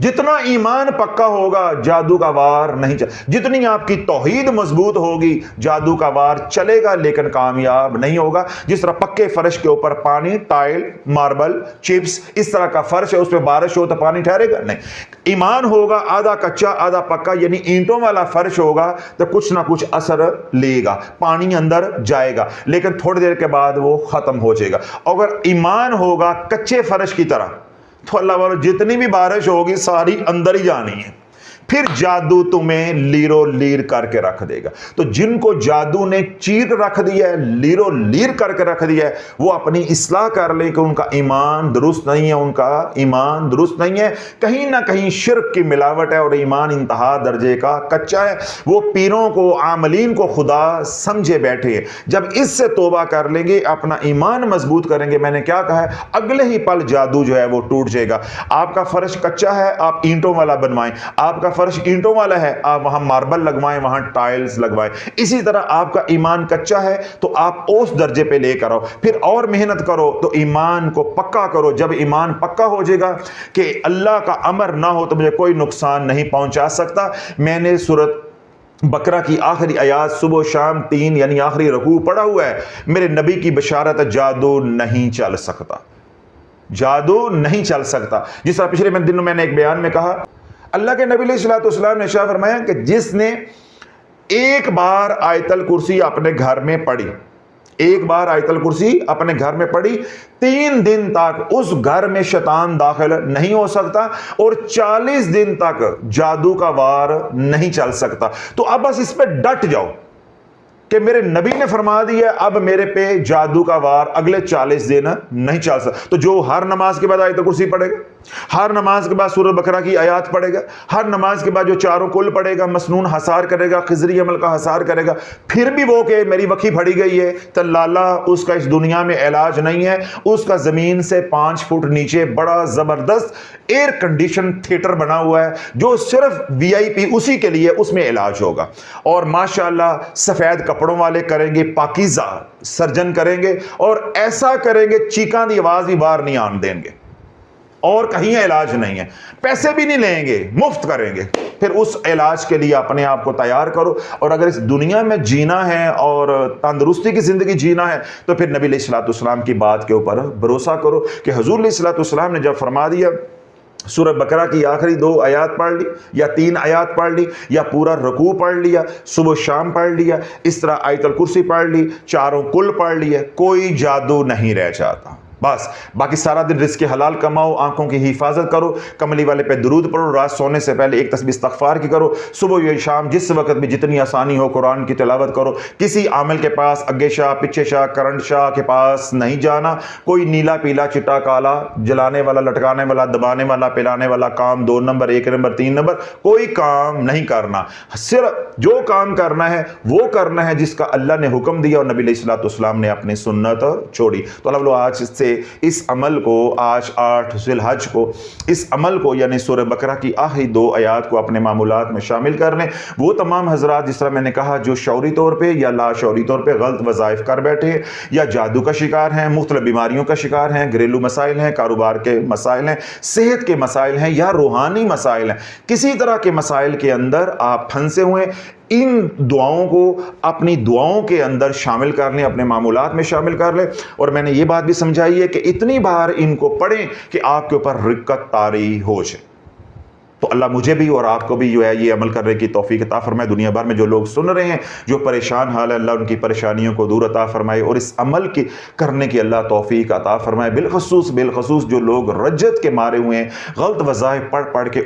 جتنا ایمان پکا ہوگا جادو کا وار نہیں چلے, جتنی آپ کی توحید مضبوط ہوگی جادو کا وار چلے گا لیکن کامیاب نہیں ہوگا. جس طرح پکے فرش کے اوپر پانی, ٹائل, ماربل, چپس, اس طرح کا فرش ہے, اس پہ بارش ہو تو پانی ٹھہرے گا نہیں. ایمان ہوگا آدھا کچا آدھا پکا, یعنی اینٹوں والا فرش ہوگا تو کچھ نہ کچھ اثر لے گا, پانی اندر جائے گا لیکن تھوڑی دیر کے بعد وہ ختم ہو جائے گا. اگر ایمان ہوگا کچے فرش کی طرح تو اللہ والوں جتنی بھی بارش ہوگی ساری اندر ہی جانی ہے. پھر جادو تمہیں لیرو لیر کر کے رکھ دے گا. تو جن کو جادو نے چیر رکھ دیا ہے, لیرو لیر کر کے رکھ دیا ہے, وہ اپنی اصلاح کر لیں کہ ان کا ایمان درست نہیں ہے, ان کا ایمان درست نہیں ہے, کہیں نہ کہیں شرک کی ملاوٹ ہے اور ایمان انتہا درجے کا کچا ہے. وہ پیروں کو, عاملین کو خدا سمجھے بیٹھے ہیں. جب اس سے توبہ کر لیں گے, اپنا ایمان مضبوط کریں گے, میں نے کیا کہا ہے, اگلے ہی پل جادو جو ہے وہ ٹوٹ جائے گا. آپ کا فرش کچا ہے, آپ اینٹوں والا بنوائیں. آپ کا فرش اینٹوں والا ہے, آپ وہاں ماربل لگوائیں, وہاں ٹائلز لگوائیں. اسی طرح آپ کا ایمان کچا ہے تو آپ اس درجے پہ لے کر آؤ, پھر اور محنت کرو تو ایمان کو پکا کرو. جب ایمان پکا ہو جائے گا کہ اللہ کا امر نہ ہو تو مجھے کوئی نقصان نہیں پہنچا سکتا. میں نے سورۃ بقرہ کی آخری آیات صبح و شام 3 یعنی آخری رکوع پڑھا ہوا ہے. میرے نبی کی بشارت, جادو نہیں چل سکتا, جادو نہیں چل سکتا. جس طرح پچھلے دنوں میں نے ایک بیان میں کہا, اللہ کے نبی علیہ الصلوۃ والسلام نے ارشاد فرمایا کہ جس نے ایک بار آیت الکرسی اپنے گھر میں پڑھی, ایک بار آیت الکرسی اپنے گھر میں پڑھی, 3 دن تک اس گھر میں شیطان داخل نہیں ہو سکتا اور 40 دن تک جادو کا وار نہیں چل سکتا. تو اب بس اس پہ ڈٹ جاؤ کہ میرے نبی نے فرما دیا, اب میرے پہ جادو کا وار اگلے 40 دن نہیں چل سکتا. تو جو ہر نماز کے بعد آیت الکرسی پڑھے گا, ہر نماز کے بعد سورۃ بقرہ کی آیات پڑھے گا, ہر نماز کے بعد جو چاروں کل پڑھے گا, مسنون حصار کرے گا, خضری عمل کا حصار کرے گا, پھر بھی وہ کہ میری وکھی پھڑی گئی ہے تو لالا اس کا اس دنیا میں علاج نہیں ہے. اس کا زمین سے 5 فٹ نیچے بڑا زبردست ایئر کنڈیشن تھیٹر بنا ہوا ہے جو صرف VIP اسی کے لیے, اس میں علاج ہوگا. اور ماشاءاللہ سفید کپڑوں والے کریں گے, پاکیزہ سرجن کریں گے اور ایسا کریں گے چیخاں دی آواز بھی باہر نہیں آن دیں گے, اور کہیں علاج نہیں ہے, پیسے بھی نہیں لیں گے, مفت کریں گے. پھر اس علاج کے لیے اپنے آپ کو تیار کرو. اور اگر اس دنیا میں جینا ہے اور تندرستی کی زندگی جینا ہے تو پھر نبی علیہ الصلوۃ والسلام کی بات کے اوپر بھروسہ کرو کہ حضور علیہ الصلوۃ والسلام نے جب فرما دیا سورہ بقرہ کی آخری 2 آیات پڑھ لی یا 3 آیات پڑھ لی یا پورا رکوع پڑھ لیا, صبح شام پڑھ لیا, اس طرح آیت الکرسی پڑھ لی, چاروں کل پڑھ لیے, کوئی جادو نہیں رہ جاتا. بس باقی سارا دن رزق حلال کماؤ, آنکھوں کی حفاظت کرو, کملی والے پہ درود پڑھو, رات سونے سے پہلے ایک تسبیح استغفار کی کرو, صبح یا شام جس وقت بھی جتنی آسانی ہو قرآن کی تلاوت کرو. کسی عامل کے پاس اگے شاہ پیچھے شاہ کرنٹ شاہ کے پاس نہیں جانا. کوئی نیلا پیلا چٹا کالا, جلانے والا, لٹکانے والا, دبانے والا, پلانے والا کام 2 نمبر 1 نمبر 3 نمبر کوئی کام نہیں کرنا. صرف جو کام کرنا ہے وہ کرنا ہے جس کا اللہ نے حکم دیا اور نبی علیہ الصلوۃ والسلام نے اپنی سنت چھوڑی. تو اللہ آج سے سے اس عمل کو آج 8 ذی الحج کو اس عمل کو یعنی سورہ بقرہ کی آخری 2 آیات کو اپنے معمولات میں شامل کر لیں۔ وہ تمام حضرات جس طرح میں نے کہا جو شعوری طور پہ یا لاشعوری طور پہ غلط وظائف کر بیٹھے ہیں یا جادو کا شکار ہیں، مختلف بیماریوں کا شکار ہیں، گھریلو مسائل ہیں، کاروبار کے مسائل ہیں، صحت کے مسائل ہیں یا روحانی مسائل ہیں، کسی طرح کے مسائل کے اندر آپ پھنسے ہوئے، ان دعاؤں کو اپنی دعاؤں کے اندر شامل کر لیں، اپنے معمولات میں شامل کر لیں۔ اور میں نے یہ بات بھی سمجھائی ہے کہ اتنی بار ان کو پڑھیں کہ آپ کے اوپر رقت طاری ہو جائے۔ تو اللہ مجھے بھی اور آپ کو بھی جو ہے یہ عمل کرنے کی توفیق عطا فرمائے۔ دنیا بھر میں جو لوگ سن رہے ہیں جو پریشان حال ہے، اللہ ان کی پریشانیوں کو دور عطا فرمائے اور اس عمل کی کرنے کی اللہ توفیق عطا فرمائے۔ بالخصوص جو لوگ رجت کے مارے ہوئے ہیں، غلط وظائف پڑھ کے